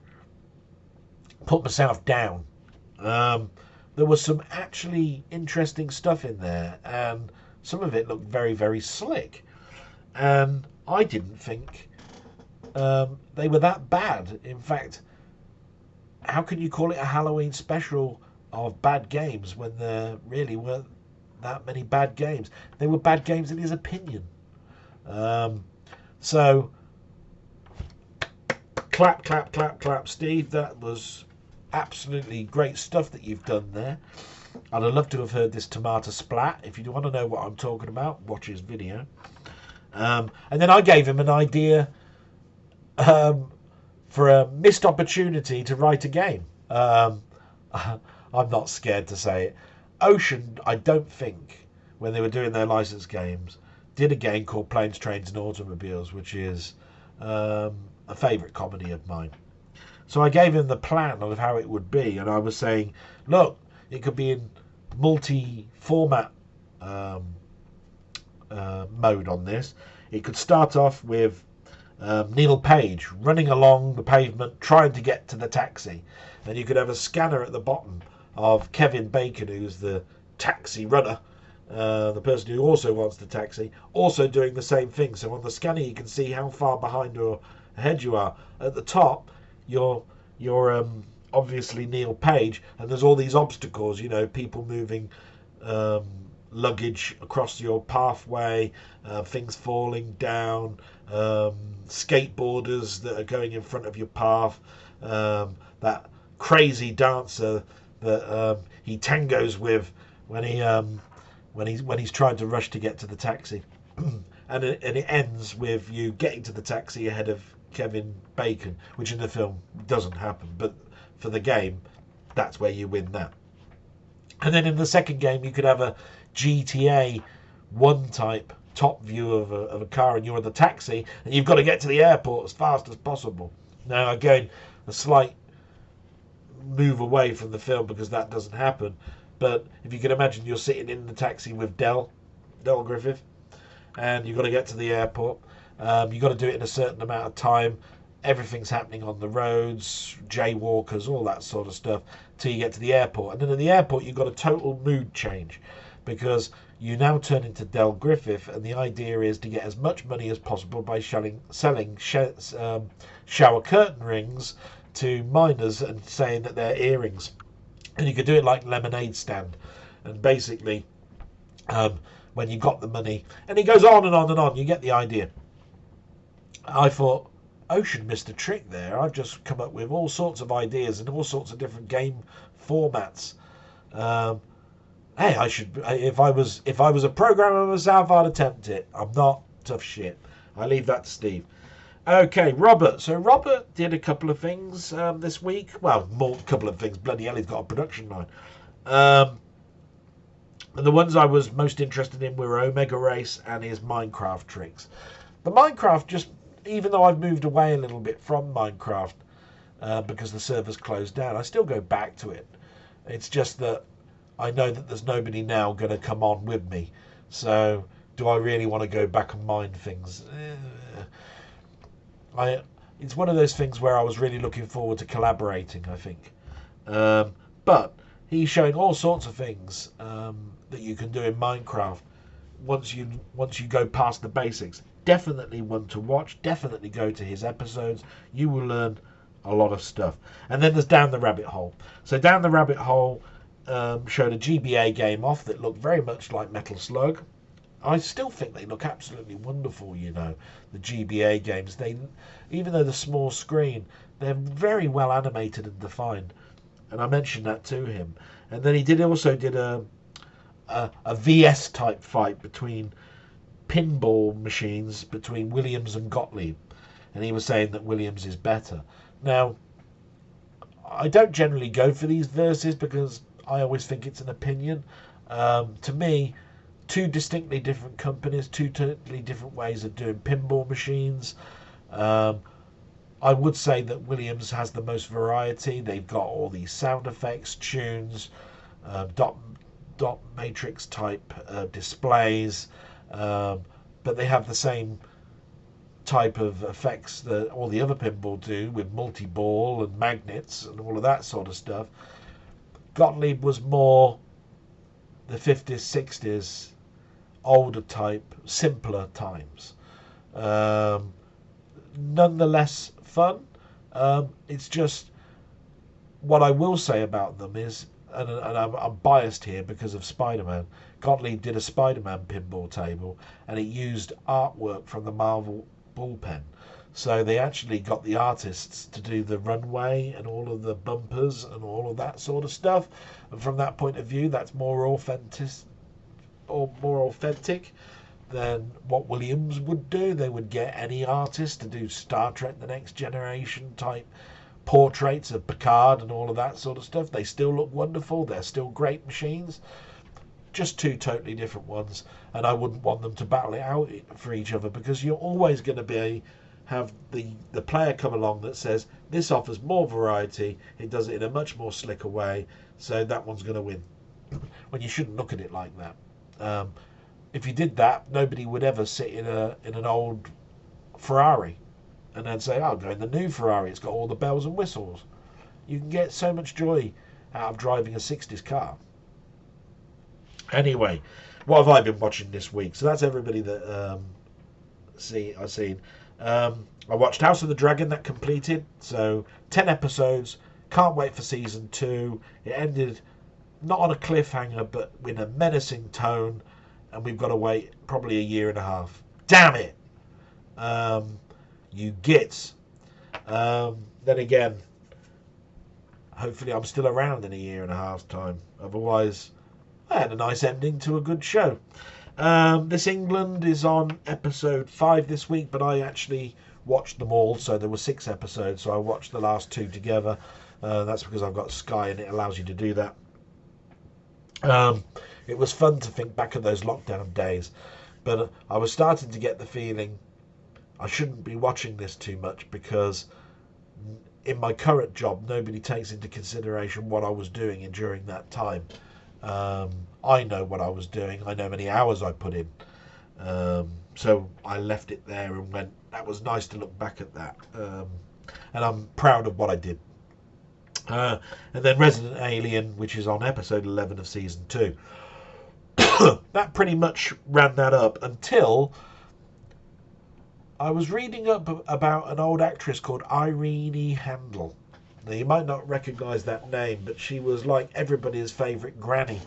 Put myself down. There was some actually interesting stuff in there, and some of it looked very, very slick. And I didn't think they were that bad. In fact, how can you call it a Halloween special of bad games when there really weren't that many bad games? They were bad games in his opinion. So, clap, clap, clap, clap, Steve. That was absolutely great stuff that you've done there. I'd have loved to have heard this tomato splat. If you want to know what I'm talking about, watch his video. And then I gave him an idea for a missed opportunity to write a game. I'm not scared to say it. Ocean, I don't think, when they were doing their licensed games, did a game called Planes, Trains and Automobiles, which is a favourite comedy of mine. So I gave him the plan of how it would be, and I was saying, look, it could be in multi-format mode on this. It could start off with Neil Page running along the pavement trying to get to the taxi. And you could have a scanner at the bottom of Kevin Bacon, who's the taxi runner, the person who also wants the taxi, also doing the same thing. So on the scanner you can see how far behind or ahead you are. At the top, you're obviously Neil Page, and there's all these obstacles, you know, people moving luggage across your pathway, things falling down, skateboarders that are going in front of your path, that crazy dancer that he tangos with when he's trying to rush to get to the taxi, and it ends with you getting to the taxi ahead of Kevin Bacon, which in the film doesn't happen, but for the game, that's where you win that. And then in the second game, you could have a GTA 1 type top view of a car, and you're in the taxi, and you've got to get to the airport as fast as possible. Now, again, a slight move away from the film because that doesn't happen. But if you can imagine, you're sitting in the taxi with Del Griffith, and you've got to get to the airport. You've got to do it in a certain amount of time. Everything's happening on the roads, jaywalkers, all that sort of stuff, till you get to the airport. And then at the airport, you've got a total mood change because you now turn into Del Griffith, and the idea is to get as much money as possible by selling shower curtain rings to minors and saying that they're earrings. And you could do it like lemonade stand. And basically, when you got the money, and it goes on and on and on, you get the idea. I thought, Ocean missed a trick there. I've just come up with all sorts of ideas and all sorts of different game formats. Hey, I should. If I was a programmer myself, I'd attempt it. I'm not tough shit. I leave that to Steve. Okay, Robert. So Robert did a couple of things this week. Well, more couple of things. Bloody hell, he's got a production line. And the ones I was most interested in were Omega Race and his Minecraft tricks. The Minecraft, just even though I've moved away a little bit from Minecraft because the server's closed down, I still go back to it. It's just that I know that there's nobody now going to come on with me. So do I really want to go back and mine things? It's one of those things where I was really looking forward to collaborating, I think. But he's showing all sorts of things that you can do in Minecraft once you go past the basics. Definitely one to watch. Definitely go to his episodes. You will learn a lot of stuff. And then there's Down the Rabbit Hole. So Down the Rabbit Hole showed a GBA game off that looked very much like Metal Slug. I still think they look absolutely wonderful, you know, the GBA games. Even though they're small screen, they're very well animated and defined. And I mentioned that to him. And then he also did a VS type fight between pinball machines between Williams and Gottlieb. And he was saying that Williams is better. Now, I don't generally go for these verses because I always think it's an opinion. To me, two distinctly different companies, two totally different ways of doing pinball machines. I would say that Williams has the most variety. They've got all these sound effects, tunes, dot matrix type displays, but they have the same type of effects that all the other pinball do with multi-ball and magnets and all of that sort of stuff. Gottlieb was more the 50s, 60s, older type, simpler times. Nonetheless fun. It's just what I will say about them is, and I'm biased here because of Spider-Man. Gottlieb did a Spider-Man pinball table, and it used artwork from the Marvel bullpen. So they actually got the artists to do the runway and all of the bumpers and all of that sort of stuff. And from that point of view, that's more authentic than what Williams would do. They would get any artist to do Star Trek The Next Generation type portraits of Picard and all of that sort of stuff. They still look wonderful. They're still great machines. Just two totally different ones. And I wouldn't want them to battle it out for each other, because you're always going to have the player come along that says, this offers more variety, it does it in a much more slicker way, so that one's going to win. When you shouldn't look at it like that. If you did that, nobody would ever sit in an old Ferrari and then say, I'll go in the new Ferrari, it's got all the bells and whistles. You can get so much joy out of driving a 60s car. Anyway, what have I been watching this week? So that's everybody that I've seen. I watched House of the Dragon, that completed. So 10 episodes. Can't wait for season 2. It ended not on a cliffhanger, but with a menacing tone. And we've got to wait probably a year and a half. Damn it! You gits. Then again, hopefully I'm still around in a year and a half's time. Otherwise, I had a nice ending to a good show. This England is on episode 5 this week, but I actually watched them all. So there were 6 episodes, so I watched the last 2 together. That's because I've got Sky and it allows you to do that. It was fun to think back of those lockdown days, but I was starting to get the feeling I shouldn't be watching this too much, because in my current job nobody takes into consideration what I was doing during that time. I know what I was doing, I know how many hours I put in, so I left it there and went, that was nice to look back at that, and I'm proud of what I did. And then Resident Alien, which is on episode 11 of season 2. That pretty much ran that up until I was reading up about an old actress called Irene Handel. Now, you might not recognise that name, but she was like everybody's favourite granny.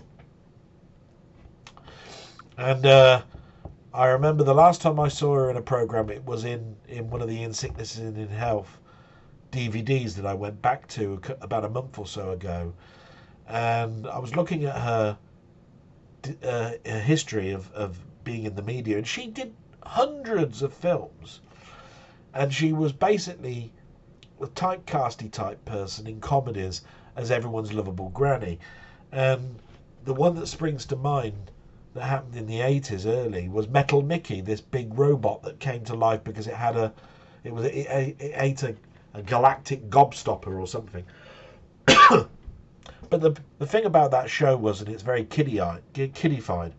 And I remember the last time I saw her in a programme, it was in one of the In Sickness and in Health DVDs that I went back to about a month or so ago. And I was looking at her history of being in the media, and she did hundreds of films, and she was basically a typecasty type person in comedies as everyone's lovable granny. And the one that springs to mind that happened in the 80s early was Metal Mickey, this big robot that came to life because it ate a galactic gobstopper or something. But the thing about that show was, and it's very kiddified,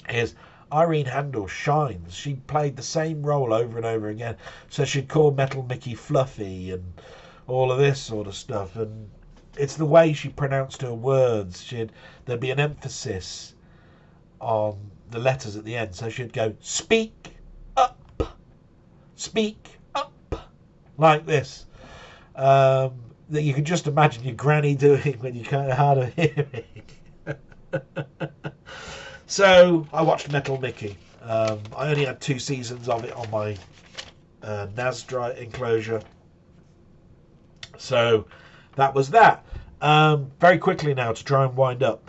is Irene Handel shines. She played the same role over and over again. So she'd call Metal Mickey Fluffy and all of this sort of stuff. And it's the way she pronounced her words. There'd be an emphasis on the letters at the end. So she'd go, speak up, like this. That you can just imagine your granny doing when you're kind of hard of hearing. So I watched Metal Mickey. I only had 2 seasons of it on my NAS drive enclosure. So that was that. Very quickly now to try and wind up.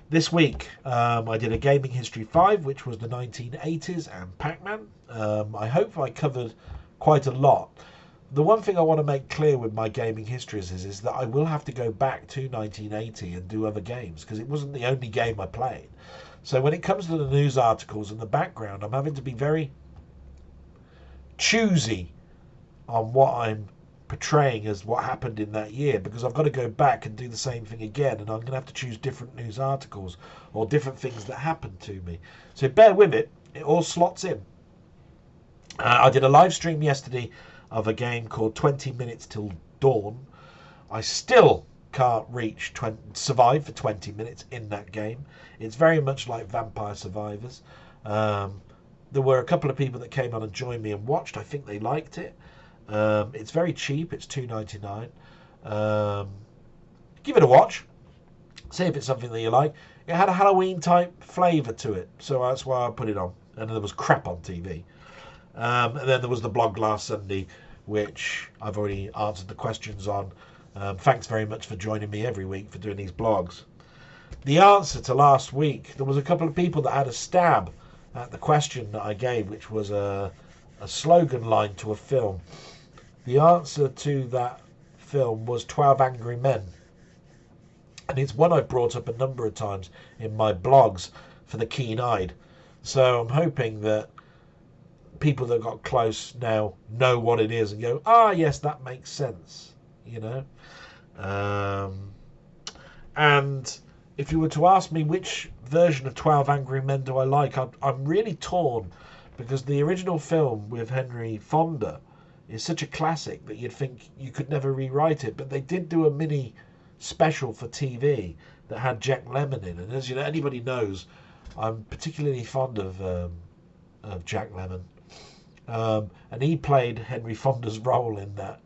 This week I did a Gaming History 5, which was the 1980s and Pac-Man. I hope I covered quite a lot. The one thing I want to make clear with my gaming histories is that I will have to go back to 1980 and do other games, because it wasn't the only game I played. So when it comes to the news articles and the background, I'm having to be very choosy on what I'm portraying as what happened in that year, because I've got to go back and do the same thing again, and I'm going to have to choose different news articles or different things that happened to me. So bear with it. It all slots in. I did a live stream yesterday of a game called 20 Minutes Till Dawn. I still can't survive for 20 minutes in that game. It's very much like Vampire Survivors. There were a couple of people that came on and joined me and watched. I think they liked it. It's very cheap. It's $2.99. Give it a watch. See if it's something that you like. It had a Halloween type flavour to it, so that's why I put it on. And there was crap on TV. And then there was the blog last Sunday, which I've already answered the questions on. Thanks very much for joining me every week for doing these blogs. The answer to last week, there was a couple of people that had a stab at the question that I gave, which was a slogan line to a film. The answer to that film was 12 Angry Men. And it's one I've brought up a number of times in my blogs for the keen-eyed. So I'm hoping that people that got close now know what it is and go, yes, that makes sense, you know. And if you were to ask me which version of 12 Angry Men do I like, I'm really torn, because the original film with Henry Fonda is such a classic that you'd think you could never rewrite it. But they did do a mini special for TV that had Jack Lemmon in, and as you know, anybody knows, I'm particularly fond of Jack Lemmon. And he played Henry Fonda's role in that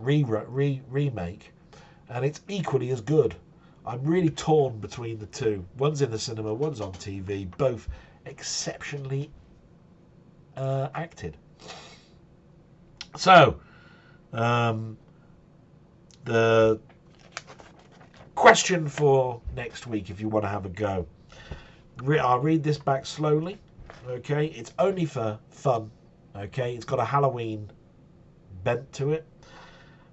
remake, and it's equally as good. I'm really torn between the two. One's in the cinema, one's on TV, both exceptionally acted. So, the question for next week, if you want to have a go, I'll read this back slowly. Okay, it's only for fun. Okay, it's got a Halloween bent to it.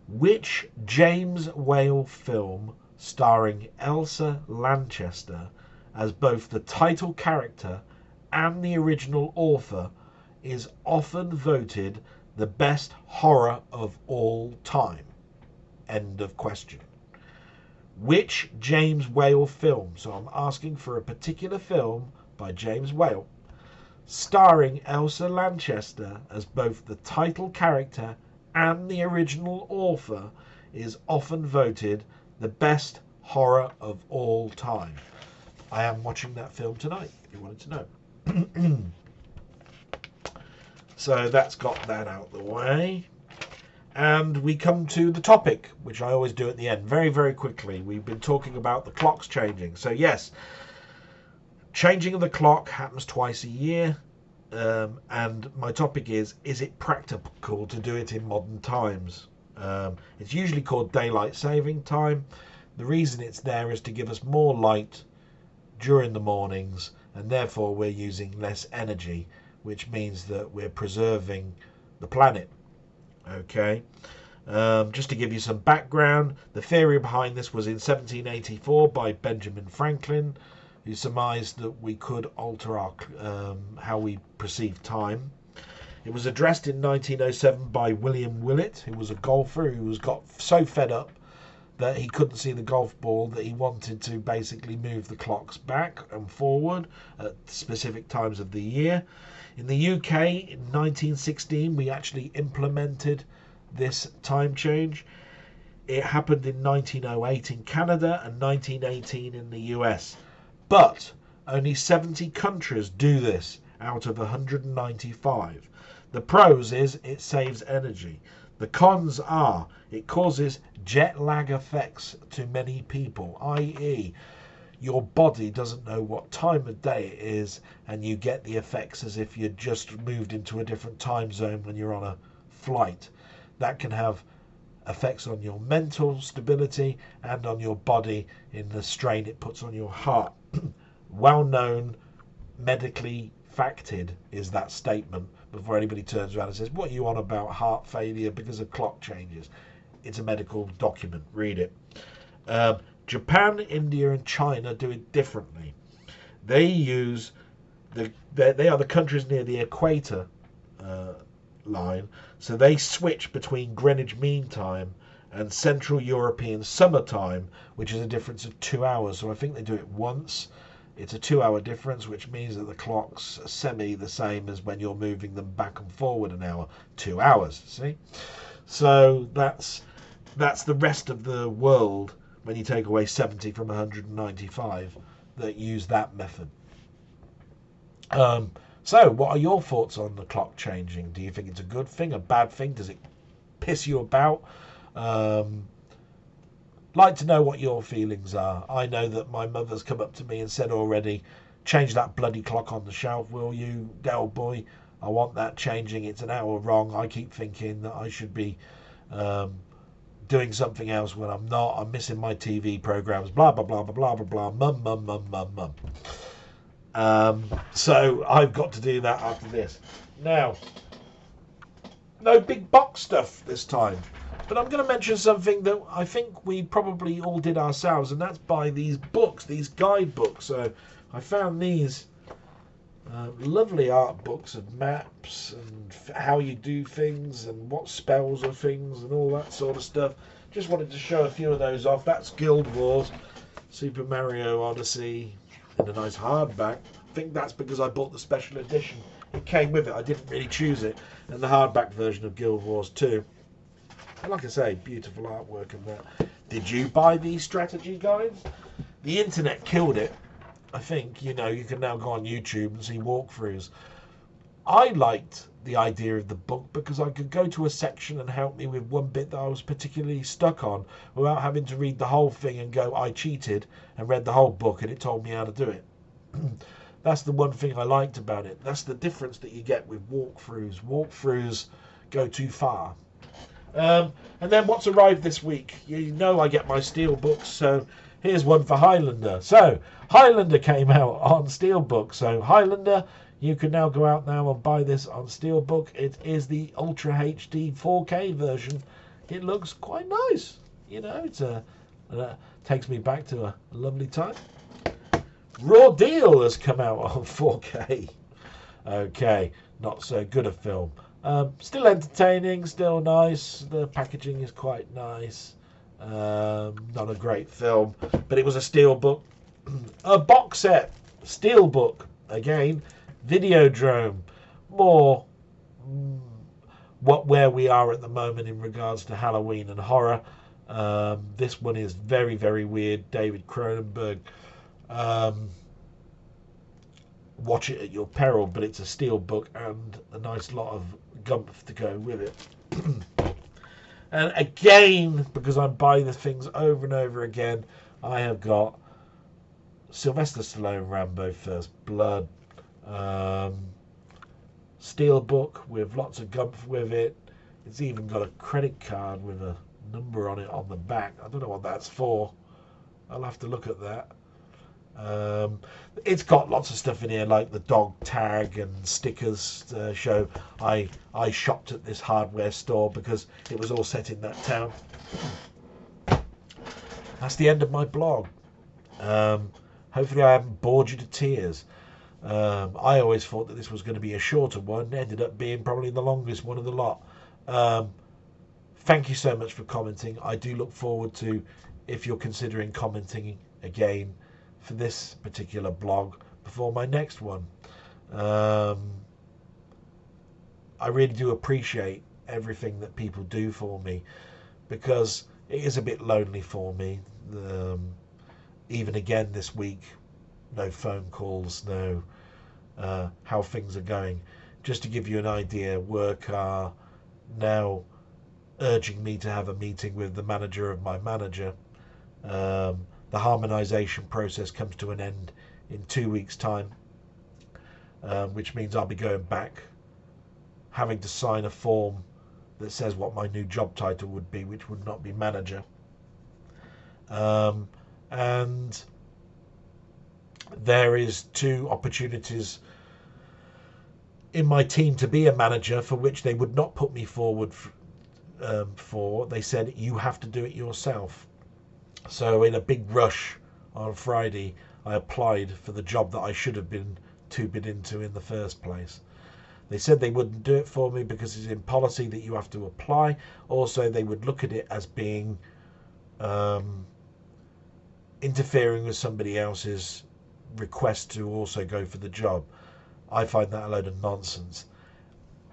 Which James Whale film starring Elsa Lanchester as both the title character and the original author is often voted the best horror of all time? End of question. Which James Whale film, so I'm asking for a particular film by James Whale, starring Elsa Lanchester as both the title character and the original author, is often voted the best horror of all time? I am watching that film tonight, if you wanted to know. So that's got that out the way. And we come to the topic, which I always do at the end, very, very quickly. We've been talking about the clocks changing. So yes, changing of the clock happens twice a year. And my topic is it practical to do it in modern times? It's usually called daylight saving time. The reason it's there is to give us more light during the mornings, and therefore we're using less energy, which means that we're preserving the planet. Okay, Just to give you some background, the theory behind this was in 1784 by Benjamin Franklin, who surmised that we could alter our how we perceive time. It was addressed in 1907 by William Willett, who was a golfer who got so fed up that he couldn't see the golf ball that he wanted to basically move the clocks back and forward at specific times of the year. In the UK in 1916 we actually implemented this time change. It happened in 1908 in Canada and 1918 in the US. But only 70 countries do this out of 195. The pros is it saves energy. The cons are it causes jet lag effects to many people, i.e. your body doesn't know what time of day it is and you get the effects as if you'd just moved into a different time zone when you're on a flight. That can have effects on your mental stability and on your body in the strain it puts on your heart. Well known, medically facted is that statement before anybody turns around and says, what are you on about heart failure because of clock changes? It's a medical document. Read it. Japan, India and China do it differently. They use they are the countries near the equator line, so they switch between Greenwich Mean Time and Central European Summer Time, which is a difference of 2 hours. So I think they do it once. It's a 2 hour difference, which means that the clocks are semi the same as when you're moving them back and forward an hour. 2 hours, see? So that's the rest of the world, when you take away 70 from 195, that use that method. So what are your thoughts on the clock changing? Do you think it's a good thing, a bad thing? Does it piss you about? Like to know what your feelings are. I know that my mother's come up to me and said already, change that bloody clock on the shelf, will you, Del boy? I want that changing. It's an hour wrong. I keep thinking that I should be doing something else when I'm not. I'm missing my TV programs, blah, blah, blah, blah, blah, blah, blah, mum, mum, mum, mum, mum. So I've got to do that after this. Now, no big box stuff this time, but I'm going to mention something that I think we probably all did ourselves, and that's buy these books, these guidebooks. So I found these lovely art books of maps and how you do things and what spells are things and all that sort of stuff. Just wanted to show a few of those off. That's Guild Wars, Super Mario Odyssey, and a nice hardback. I think that's because I bought the special edition. It came with it. I didn't really choose it. And the hardback version of Guild Wars 2. And like I say, beautiful artwork of that. Did you buy these strategy guides? The internet killed it. I think, you can now go on YouTube and see walkthroughs. I liked the idea of the book because I could go to a section and help me with one bit that I was particularly stuck on without having to read the whole thing and go, I cheated and read the whole book and it told me how to do it. That's the one thing I liked about it. That's the difference that you get with walkthroughs. Walkthroughs go too far. And then what's arrived this week? You know I get my Steelbooks, so here's one for Highlander. So Highlander came out on Steelbook. So Highlander, you can now go out now and buy this on Steelbook. It is the Ultra HD 4K version. It looks quite nice. It's takes me back to a lovely time. Raw Deal has come out on 4K. Okay, not so good a film. Still entertaining, still nice. The packaging is quite nice. Not a great film, but it was a Steelbook. A box set, Steelbook again. Videodrome, more where we are at the moment in regards to Halloween and horror. This one is very, very weird. David Cronenberg. Watch it at your peril, but it's a Steelbook and a nice lot of gumph to go with it. And again, because I'm buying the things over and over again, I have got Sylvester Stallone Rambo First Blood. Steelbook with lots of gumph with it. It's even got a credit card with a number on it on the back. I don't know what that's for. I'll have to look at that. It's got lots of stuff in here, like the dog tag and stickers to show I shopped at this hardware store because it was all set in that town. That's the end of my blog. Hopefully I haven't bored you to tears. I always thought that this was going to be a shorter one. It ended up being probably the longest one of the lot. Thank you so much for commenting. I do look forward to, if you're considering commenting again for this particular blog before my next one. I really do appreciate everything that people do for me, because it is a bit lonely for me. Even again this week, no phone calls, no how things are going. Just to give you an idea, work are now urging me to have a meeting with the manager of my manager. The harmonisation process comes to an end in 2 weeks' time, which means I'll be going back, having to sign a form that says what my new job title would be, which would not be manager. And there is 2 opportunities in my team to be a manager for which they would not put me forward for. They said, you have to do it yourself. So in a big rush on Friday, I applied for the job that I should have been 2-bid into in the first place. They said they wouldn't do it for me because it's in policy that you have to apply. Also, they would look at it as being interfering with somebody else's request to also go for the job. I find that a load of nonsense.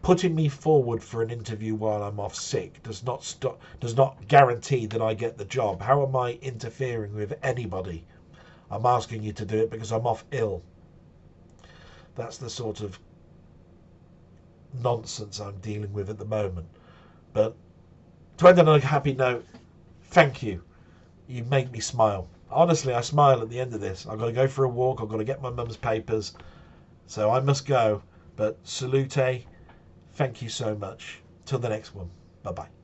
Putting me forward for an interview while I'm off sick does not guarantee that I get the job. How am I interfering with anybody? I'm asking you to do it because I'm off ill. That's the sort of nonsense I'm dealing with at the moment. But to end on a happy note, thank you. You make me smile. Honestly, I smile at the end of this. I've got to go for a walk. I've got to get my mum's papers. So I must go. But salute. Thank you so much. Till the next one. Bye-bye.